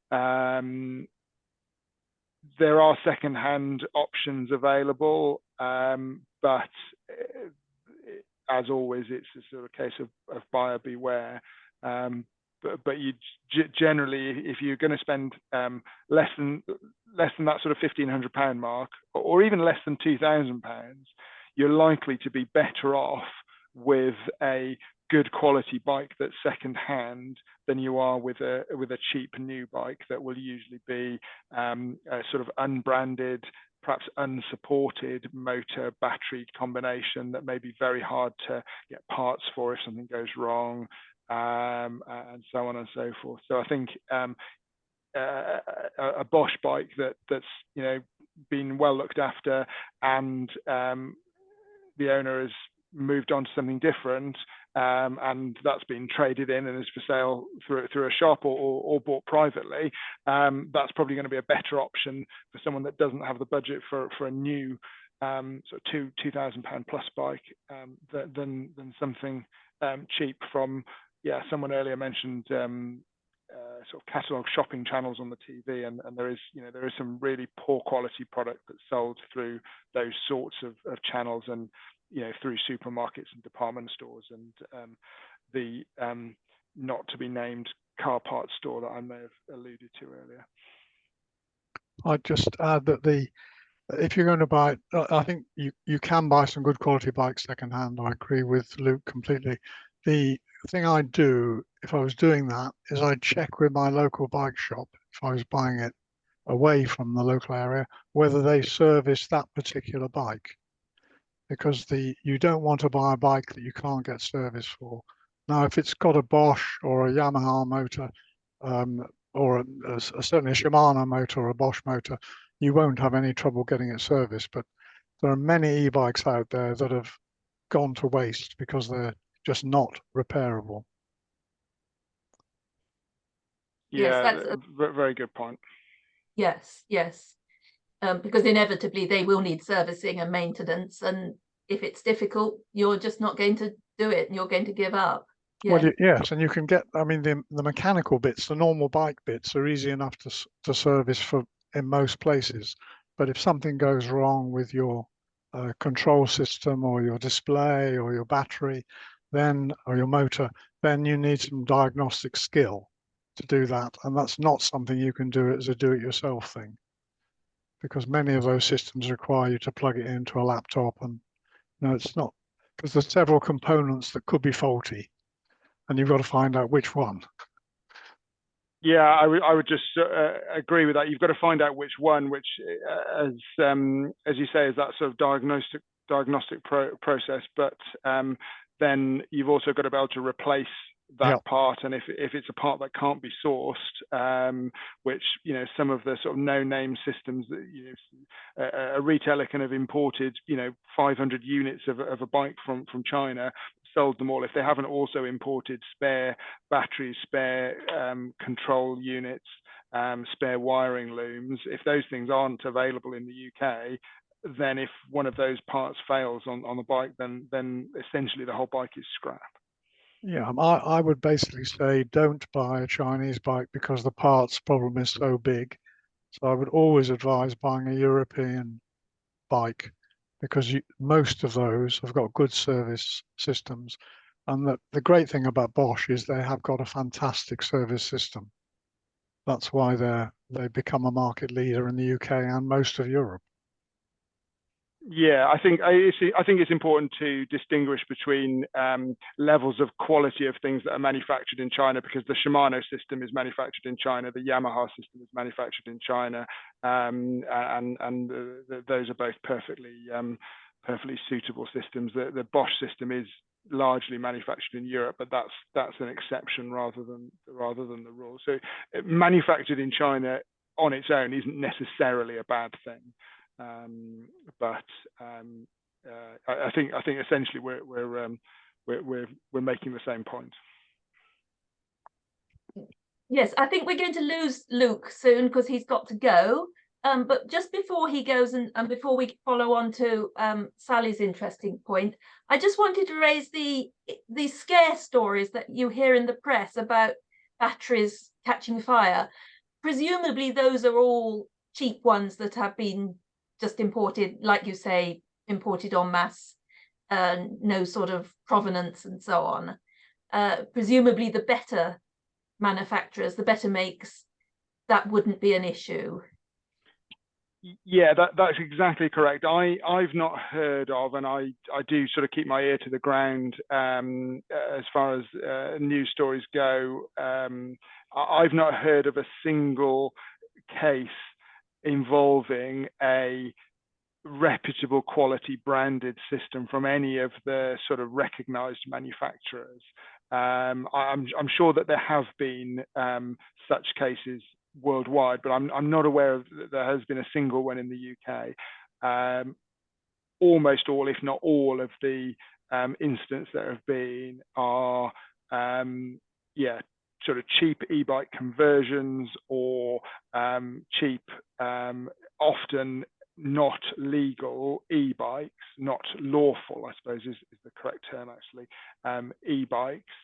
There are second-hand options available, but as always, it's a sort of case of buyer beware. But you generally, if you're going to spend less than that sort of £1,500 mark, or even less than £2,000, you're likely to be better off with a good quality bike that's second hand than you are with a cheap new bike that will usually be a sort of unbranded, perhaps unsupported motor battery combination that may be very hard to get parts for if something goes wrong, and so on and so forth. So I think a Bosch bike that's been well looked after, and the owner has moved on to something different, and that's been traded in and is for sale through a shop or bought privately, that's probably going to be a better option for someone that doesn't have the budget for a new sort of £2,000 plus bike than something cheap from, someone earlier mentioned sort of catalogue shopping channels on the TV, and there is some really poor quality product that's sold through those sorts of channels, and through supermarkets and department stores, and the not to be named car parts store that I may have alluded to earlier. I'd just add that if you're going to buy, I think you can buy some good quality bikes secondhand. I agree with Luke completely. The thing I'd do if I was doing that is I'd check with my local bike shop, if I was buying it away from the local area, whether they service that particular bike. Because you don't want to buy a bike that you can't get service for. Now, if it's got a Bosch or a Yamaha motor, or certainly a Shimano motor or a Bosch motor, you won't have any trouble getting it serviced. But there are many e-bikes out there that have gone to waste because they're just not repairable. Yeah, Yes, that's a very good point. Yes. Because inevitably they will need servicing and maintenance, and if it's difficult, you're just not going to do it, and you're going to give up. Yeah. Well, yes, and you can get, I mean, the mechanical bits, the normal bike bits are easy enough to service in most places. But if something goes wrong with your control system or your display or your battery, or your motor, then you need some diagnostic skill to do that. And that's not something you can do as a do-it-yourself thing, because many of those systems require you to plug it into a laptop, and it's not, because there's several components that could be faulty, and you've got to find out which one. Yeah, I would just agree with that. You've got to find out which one, which, as you say, is that sort of diagnostic process. But then you've also got to be able to replace that part, and if it's a part that can't be sourced, which some of the sort of no-name systems that a retailer can have imported 500 units of a bike from China, sold them all. If they haven't also imported spare batteries, spare control units, spare wiring looms, if those things aren't available in the UK, then if one of those parts fails on the bike, then essentially the whole bike is scrap. Yeah, I would basically say don't buy a Chinese bike because the parts problem is so big. So I would always advise buying a European bike because most of those have got good service systems. And the great thing about Bosch is they have got a fantastic service system. That's why they've become a market leader in the UK and most of Europe. Yeah, I think it's important to distinguish between levels of quality of things that are manufactured in China, because the Shimano system is manufactured in China, the Yamaha system is manufactured in China, and those are both perfectly suitable systems. The Bosch system is largely manufactured in Europe, but that's an exception rather than the rule. So manufactured in China on its own isn't necessarily a bad thing. But I think essentially we're making the same point. Yes, I think we're going to lose Luke soon because he's got to go. But just before he goes and before we follow on to Sally's interesting point, I just wanted to raise the scare stories that you hear in the press about batteries catching fire. Presumably those are all cheap ones that have been just imported, like you say, imported en masse, no sort of provenance and so on. Presumably the better manufacturers, the better makes, that wouldn't be an issue. Yeah, that's exactly correct. I've not heard of, and I do sort of keep my ear to the ground as far as news stories go. I've not heard of a single case involving a reputable quality branded system from any of the sort of recognized manufacturers. I'm sure that there have been such cases worldwide, but I'm not aware of that there has been a single one in the UK. Almost all, if not all, of the incidents that have been are sort of cheap e-bike conversions or cheap, often not legal e-bikes, not lawful, I suppose is the correct term actually, e-bikes.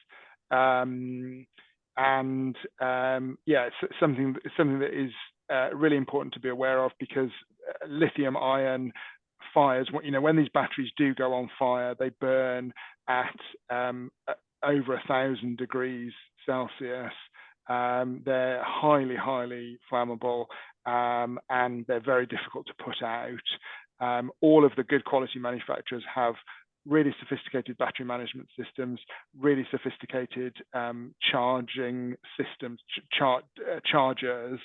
It's something that is really important to be aware of, because lithium ion fires, when these batteries do go on fire, they burn at over 1,000 degrees Celsius. They're highly flammable, and they're very difficult to put out. All of the good quality manufacturers have really sophisticated battery management systems, really sophisticated charging systems, chargers,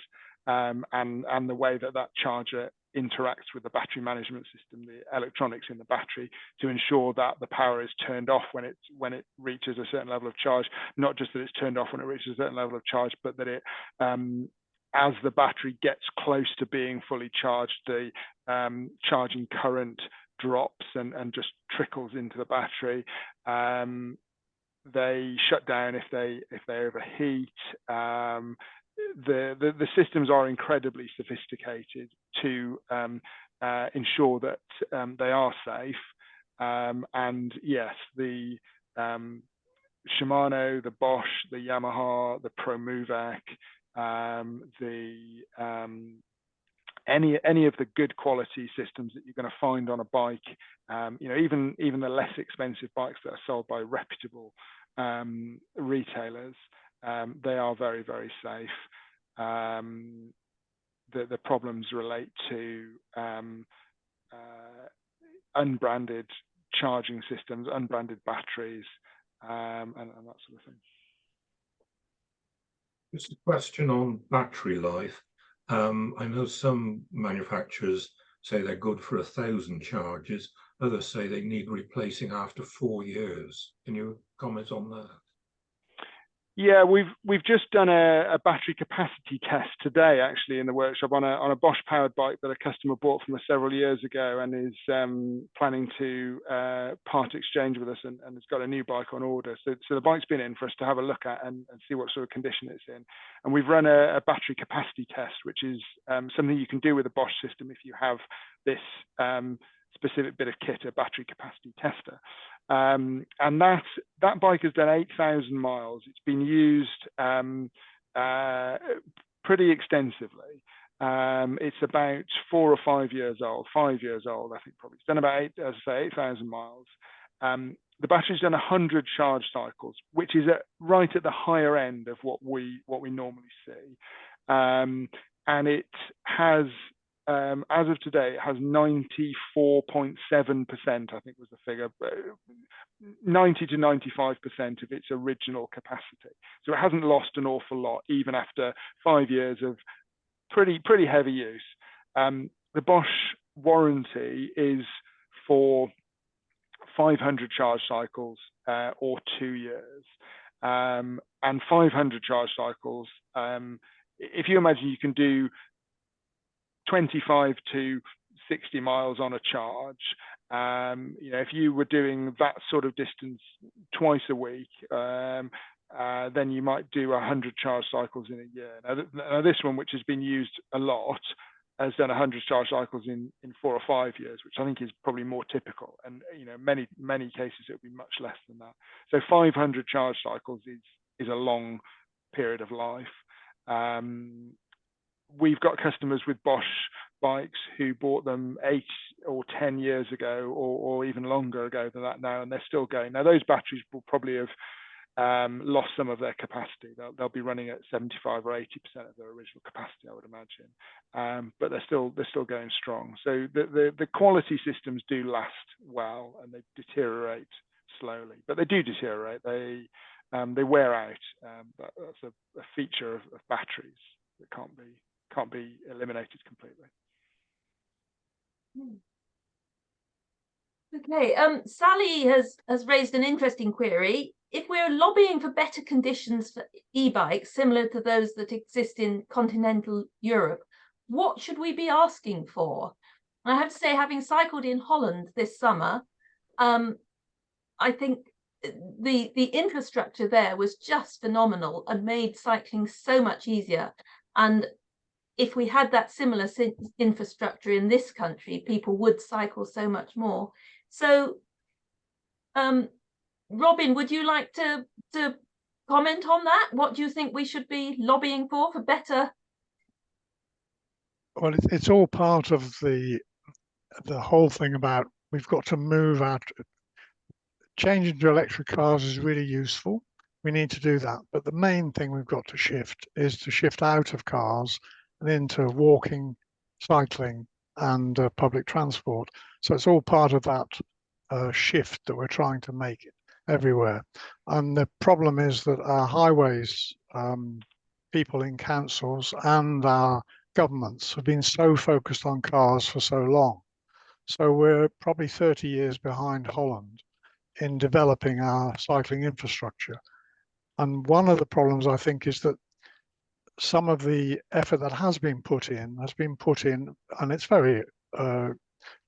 and the way that charger interacts with the battery management system, the electronics in the battery, to ensure that the power is turned off when it reaches a certain level of charge. Not just that it's turned off when it reaches a certain level of charge, but that it as the battery gets close to being fully charged, the charging current drops and just trickles into the battery. They shut down if they overheat. The systems are incredibly sophisticated to ensure that they are safe. And yes, the Shimano, the Bosch, the Yamaha, the ProMovec, any of the good quality systems that you're going to find on a bike, even the less expensive bikes that are sold by reputable retailers, they are very, very safe. The problems relate to unbranded charging systems, unbranded batteries, and that sort of thing. Just a question on battery life. I know some manufacturers say they're good for 1,000 charges. Others say they need replacing after 4 years. Can you comment on that? Yeah, we've just done a battery capacity test today, actually, in the workshop on a Bosch powered bike that a customer bought from us several years ago, and is planning to part exchange with us, and has got a new bike on order. So the bike's been in for us to have a look at and see what sort of condition it's in. And we've run a battery capacity test, which is something you can do with a Bosch system if you have this specific bit of kit, a battery capacity tester. And that bike has done 8,000 miles. It's been used pretty extensively. It's about 4 or 5 years old, 5 years old, I think probably. It's done about 8,000 miles. The battery's done 100 charge cycles, which is right at the higher end of what we normally see. And it has, as of today, it has 94.7%, I think was the figure, 90 to 95% of its original capacity. So it hasn't lost an awful lot, even after 5 years of pretty heavy use. The Bosch warranty is for 500 charge cycles or 2 years. And 500 charge cycles, if you imagine you can do 25 to 60 miles on a charge, if you were doing that sort of distance twice a week, then you might do 100 charge cycles in a year. Now this one, which has been used a lot, has done 100 charge cycles in 4 or 5 years, which I think is probably more typical. And many cases it would be much less than that. So 500 charge cycles is a long period of life. We've got customers with Bosch bikes who bought them 8 or 10 years ago, or even longer ago than that now, and they're still going. Now those batteries will probably have lost some of their capacity. They'll be running at 75 or 80% of their original capacity, I would imagine. But they're still going strong. So the quality systems do last well, and they deteriorate slowly. But they do deteriorate. They wear out. That's a feature of batteries that can't be eliminated completely. Okay, Sally has raised an interesting query. If we're lobbying for better conditions for e-bikes, similar to those that exist in continental Europe, what should we be asking for? I have to say, having cycled in Holland this summer, I think the infrastructure there was just phenomenal and made cycling so much easier. And if we had that similar infrastructure in this country, people would cycle so much more. So, Robin, would you like to comment on that? What do you think we should be lobbying for better? Well, it's all part of the whole thing about we've got to move out. Changing to electric cars is really useful. We need to do that. But the main thing we've got to shift is to shift out of cars and into walking, cycling, and public transport. So it's all part of that shift that we're trying to make everywhere. And the problem is that our highways, people in councils and our governments have been so focused on cars for so long. So we're probably 30 years behind Holland in developing our cycling infrastructure. And one of the problems, I think, is that some of the effort that has been put in, and it's very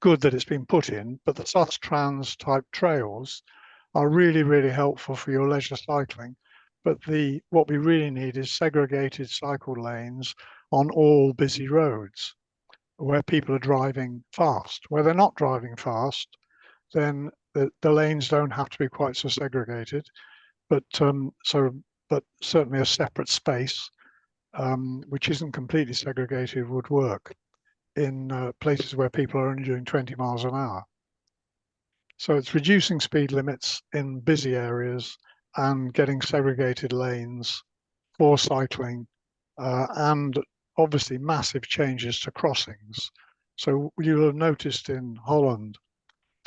good that it's been put in, but the Trans type trails are really, really helpful for your leisure cycling. But what we really need is segregated cycle lanes on all busy roads where people are driving fast. Where they're not driving fast, then the lanes don't have to be quite so segregated, but certainly a separate space, which isn't completely segregated, would work in places where people are only doing 20 miles an hour. So it's reducing speed limits in busy areas and getting segregated lanes for cycling, and obviously massive changes to crossings. So you'll have noticed in Holland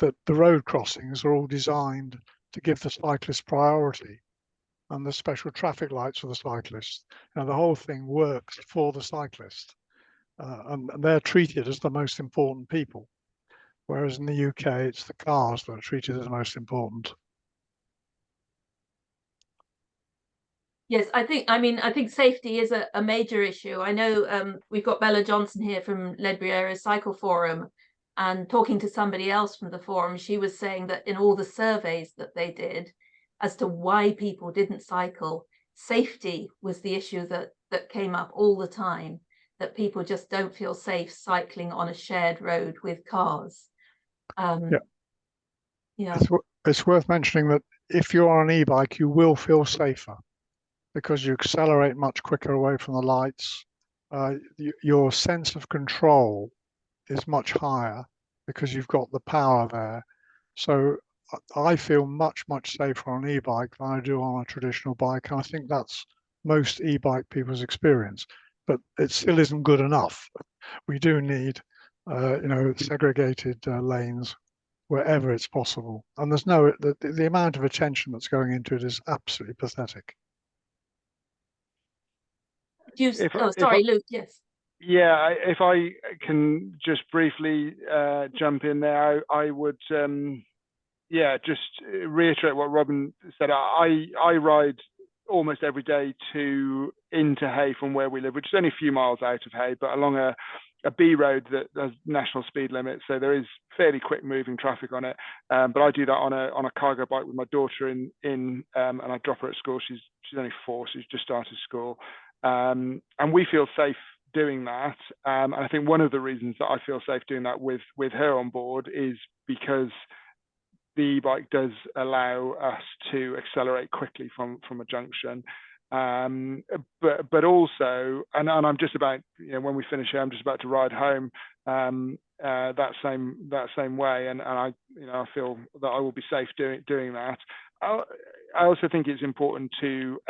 that the road crossings are all designed to give the cyclist priority, and the special traffic lights for the cyclists. Now the whole thing works for the cyclist, and they're treated as the most important people. Whereas in the UK, it's the cars that are treated as most important. Yes, I think safety is a major issue. I know we've got Bella Johnson here from Ledbury Area Cycle Forum, and talking to somebody else from the forum, she was saying that in all the surveys that they did as to why people didn't cycle, safety was the issue that came up all the time, that people just don't feel safe cycling on a shared road with cars. Yeah. it's worth mentioning that if you're on an e-bike, you will feel safer because you accelerate much quicker away from the lights. Your sense of control is much higher because you've got the power there. So I feel much safer on an e-bike than I do on a traditional bike. And I think that's most e-bike people's experience, but it still isn't good enough. We do need, segregated lanes wherever it's possible. And there's the amount of attention that's going into it is absolutely pathetic. Sorry, Luke, yes. Yeah, if I can just briefly jump in there, I would, just reiterate what Robin said. I ride almost every day into Hay from where we live, which is only a few miles out of Hay, but along a B road that has national speed limits, so there is fairly quick moving traffic on it. But I do that on a cargo bike with my daughter in and I drop her at school. She's only 4, so she's just started school, and we feel safe doing that. And I think one of the reasons that I feel safe doing that with her on board is because the e-bike does allow us to accelerate quickly from a junction. But also, and I'm just about, when we finish here, I'm just about to ride home that same way, and I feel that I will be safe doing that. I also think it's important to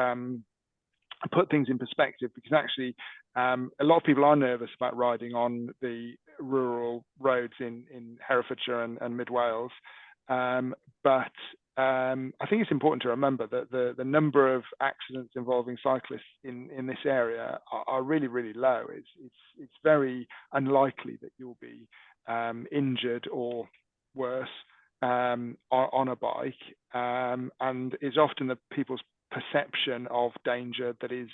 put things in perspective, because actually a lot of people are nervous about riding on the rural roads in Herefordshire and Mid Wales, but I think it's important to remember that the number of accidents involving cyclists in this area are really low. It's very unlikely that you'll be injured or worse on a bike, and it's often the people's perception of danger that is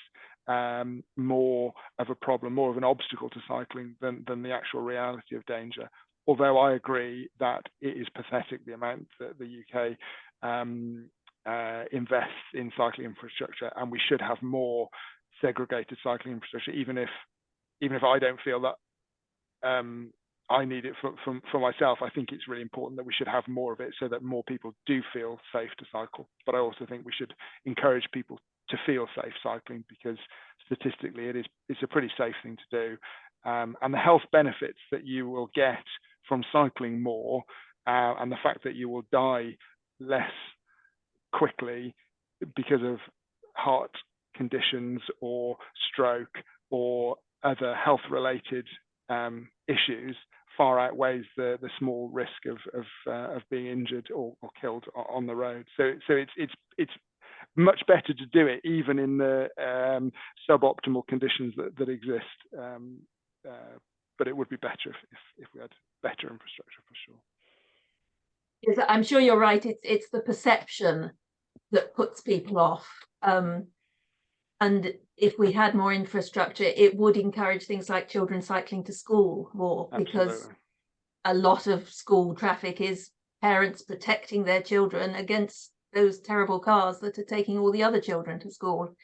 more of a problem, more of an obstacle to cycling than the actual reality of danger. Although I agree that it is pathetic the amount that the UK invests in cycling infrastructure, and we should have more segregated cycling infrastructure, even if I don't feel that I need it for myself. I think it's really important that we should have more of it so that more people do feel safe to cycle. But I also think we should encourage people to feel safe cycling, because statistically it's a pretty safe thing to do, and the health benefits that you will get from cycling more, and the fact that you will die less quickly because of heart conditions or stroke or other health related issues far outweighs the small risk of being injured or killed on the road. So it's much better to do it even in the suboptimal conditions that exist, but it would be better if we had better infrastructure, for sure. Yes, I'm sure you're right. It's the perception that puts people off, and if we had more infrastructure, it would encourage things like children cycling to school more. Absolutely. Because a lot of school traffic is parents protecting their children against those terrible cars that are taking all the other children to school,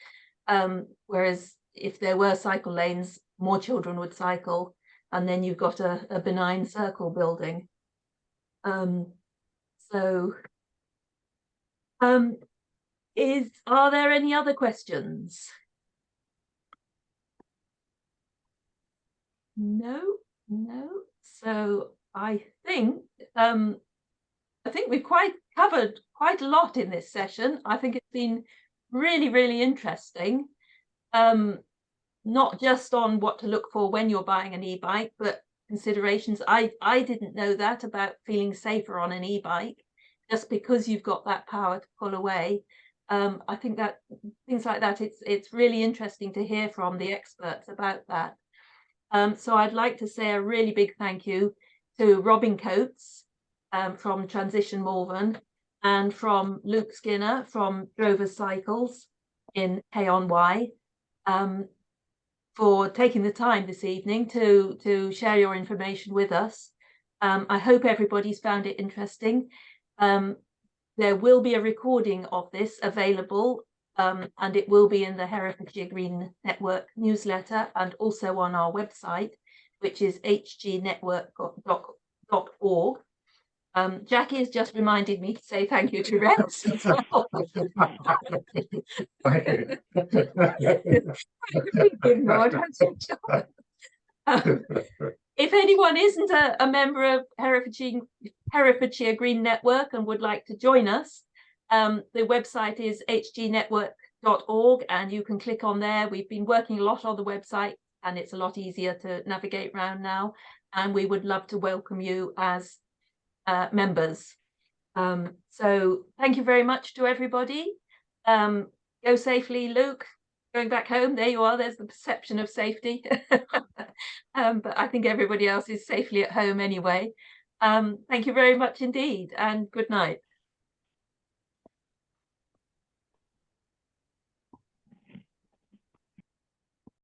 whereas if there were cycle lanes, more children would cycle, and then you've got a benign circle building. Are there any other questions? No. So I think we've covered quite a lot in this session. I think it's been really interesting. Not just on what to look for when you're buying an e-bike, but considerations. I didn't know that about feeling safer on an e-bike, just because you've got that power to pull away. I think that things like that, it's really interesting to hear from the experts about that. So I'd like to say a really big thank you to Robin Coates from Transition Malvern, and from Luke Skinner from Drovers Cycles in Hay-on-Wye, for taking the time this evening to share your information with us. I hope everybody's found it interesting. There will be a recording of this available, and it will be in the Herefordshire Green Network newsletter and also on our website, which is hgnetwork.org. Jackie has just reminded me to say thank you to Rex as well. Good Lord, if anyone isn't a member of Herefordshire Green Network and would like to join us, the website is hgnetwork.org, and you can click on there. We've been working a lot on the website, and it's a lot easier to navigate around now, and we would love to welcome you as members. So thank you very much to everybody. Go safely, Luke. Going back home, there you are, there's the perception of safety. But I think everybody else is safely at home anyway. Thank you very much indeed, and good night.